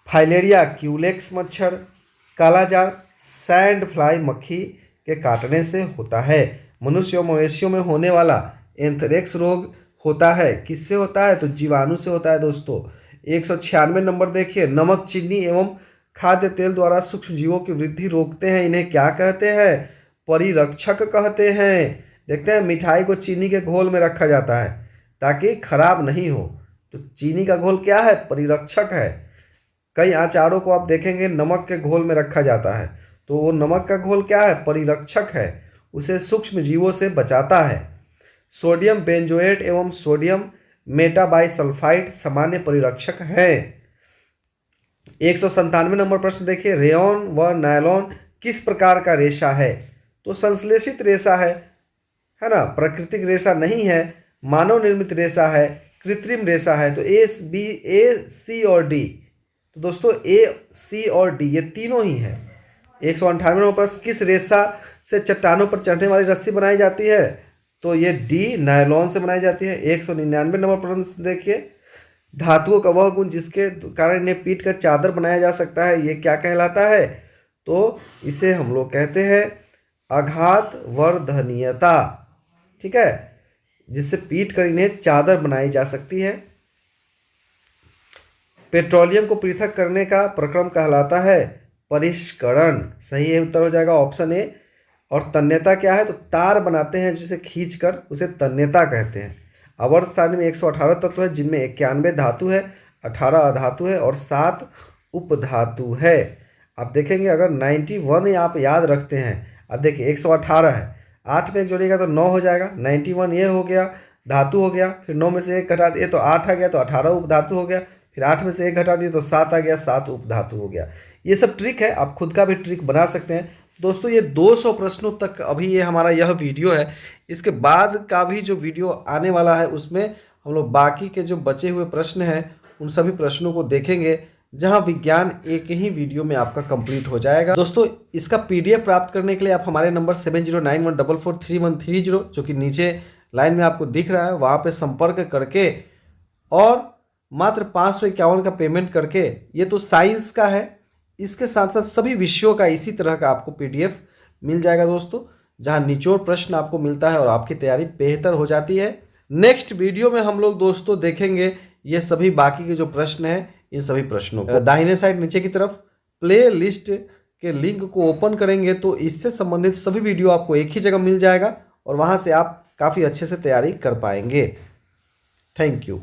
फाइलेरिया क्यूलेक्स मच्छर, कालाजार सैंड फ्लाई मक्खी के काटने से होता है। मनुष्य और मवेशियों में होने वाला एंथ्रेक्स रोग होता है, किससे होता है? तो जीवाणु से होता है दोस्तों। 196 नंबर देखिए, नमक, चीनी एवं खाद्य तेल द्वारा सूक्ष्म जीवों की वृद्धि रोकते हैं, इन्हें क्या कहते हैं? परिरक्षक कहते हैं। देखते हैं मिठाई को चीनी के घोल में रखा जाता है ताकि खराब नहीं हो, तो चीनी का घोल क्या है? परिरक्षक है। कई अचारों को आप देखेंगे नमक के घोल में रखा जाता है, तो वो नमक का घोल क्या है? परिरक्षक है, उसे सूक्ष्म जीवों से बचाता है। सोडियम बेंजोएट एवं सोडियम मेटाबाइसल्फाइड सामान्य परिरक्षक हैं। 197 नंबर प्रश्न देखिए, रेयॉन व नायलॉन किस प्रकार का रेशा है? तो संश्लेषित रेशा है ना, प्राकृतिक रेशा नहीं है, मानव निर्मित रेशा है, कृत्रिम रेशा है। तो ए, सी और डी, तो दोस्तों ए, सी और डी ये तीनों ही है। 198 नंबर प्रश्न, किस रेशा से चट्टानों पर चढ़ने वाली रस्सी बनाई जाती है? तो ये डी, नायलॉन से बनाई जाती है। 199 नंबर प्रश्न देखिए, धातुओं का वह गुण जिसके कारण इन्हें पीट कर चादर बनाया जा सकता है, ये क्या कहलाता है? तो इसे हम लोग कहते हैं आघात वर्धनीयता। ठीक है, जिससे पीट कर इन्हें चादर बनाई जा सकती है। पेट्रोलियम को पृथक करने का प्रक्रम कहलाता है परिष्करण। सही है उत्तर हो जाएगा ऑप्शन ए। और तन्यता क्या है? तो तार बनाते हैं जिसे खींचकर, उसे तन्यता कहते हैं। आवर्त सारणी में 118 तत्व है जिनमें 91 धातु है, 18 अधातु है और 7 उपधातु है। आप देखेंगे अगर 91 आप याद रखते हैं, अब देखिए 118 है, 8 में 1 जोड़िएगा तो 9 हो जाएगा, 91 ये हो गया, धातु हो गया, फिर 9 में से 1 घटा दिए तो 8 आ गया, तो 18 उपधातु हो गया, फिर 8 में से 1 घटा दिए तो 7 आ गया, 7 उपधातु हो गया। ये सब ट्रिक है, आप खुद का भी ट्रिक बना सकते हैं। दोस्तों ये 200 प्रश्नों तक अभी ये हमारा यह वीडियो है। इसके बाद का भी जो वीडियो आने वाला है उसमें हम लोग बाकी के जो बचे हुए प्रश्न हैं उन सभी प्रश्नों को देखेंगे, जहां विज्ञान एक ही वीडियो में आपका कंप्लीट हो जाएगा। दोस्तों इसका PDF प्राप्त करने के लिए आप हमारे नंबर 7091443130 जो कि नीचे लाइन में आपको दिख रहा है वहाँ पे संपर्क करके और मात्र 551 का पेमेंट करके, ये तो साइंस का है, इसके साथ साथ सभी विषयों का इसी तरह का आपको PDF मिल जाएगा दोस्तों, जहां निचोड़ प्रश्न आपको मिलता है और आपकी तैयारी बेहतर हो जाती है। नेक्स्ट वीडियो में हम लोग दोस्तों देखेंगे ये सभी बाकी के जो प्रश्न हैं, इन सभी प्रश्नों को। दाहिने साइड नीचे की तरफ प्ले लिस्ट के लिंक को ओपन करेंगे तो इससे संबंधित सभी वीडियो आपको एक ही जगह मिल जाएगा और वहां से आप काफ़ी अच्छे से तैयारी कर पाएंगे। Thank you.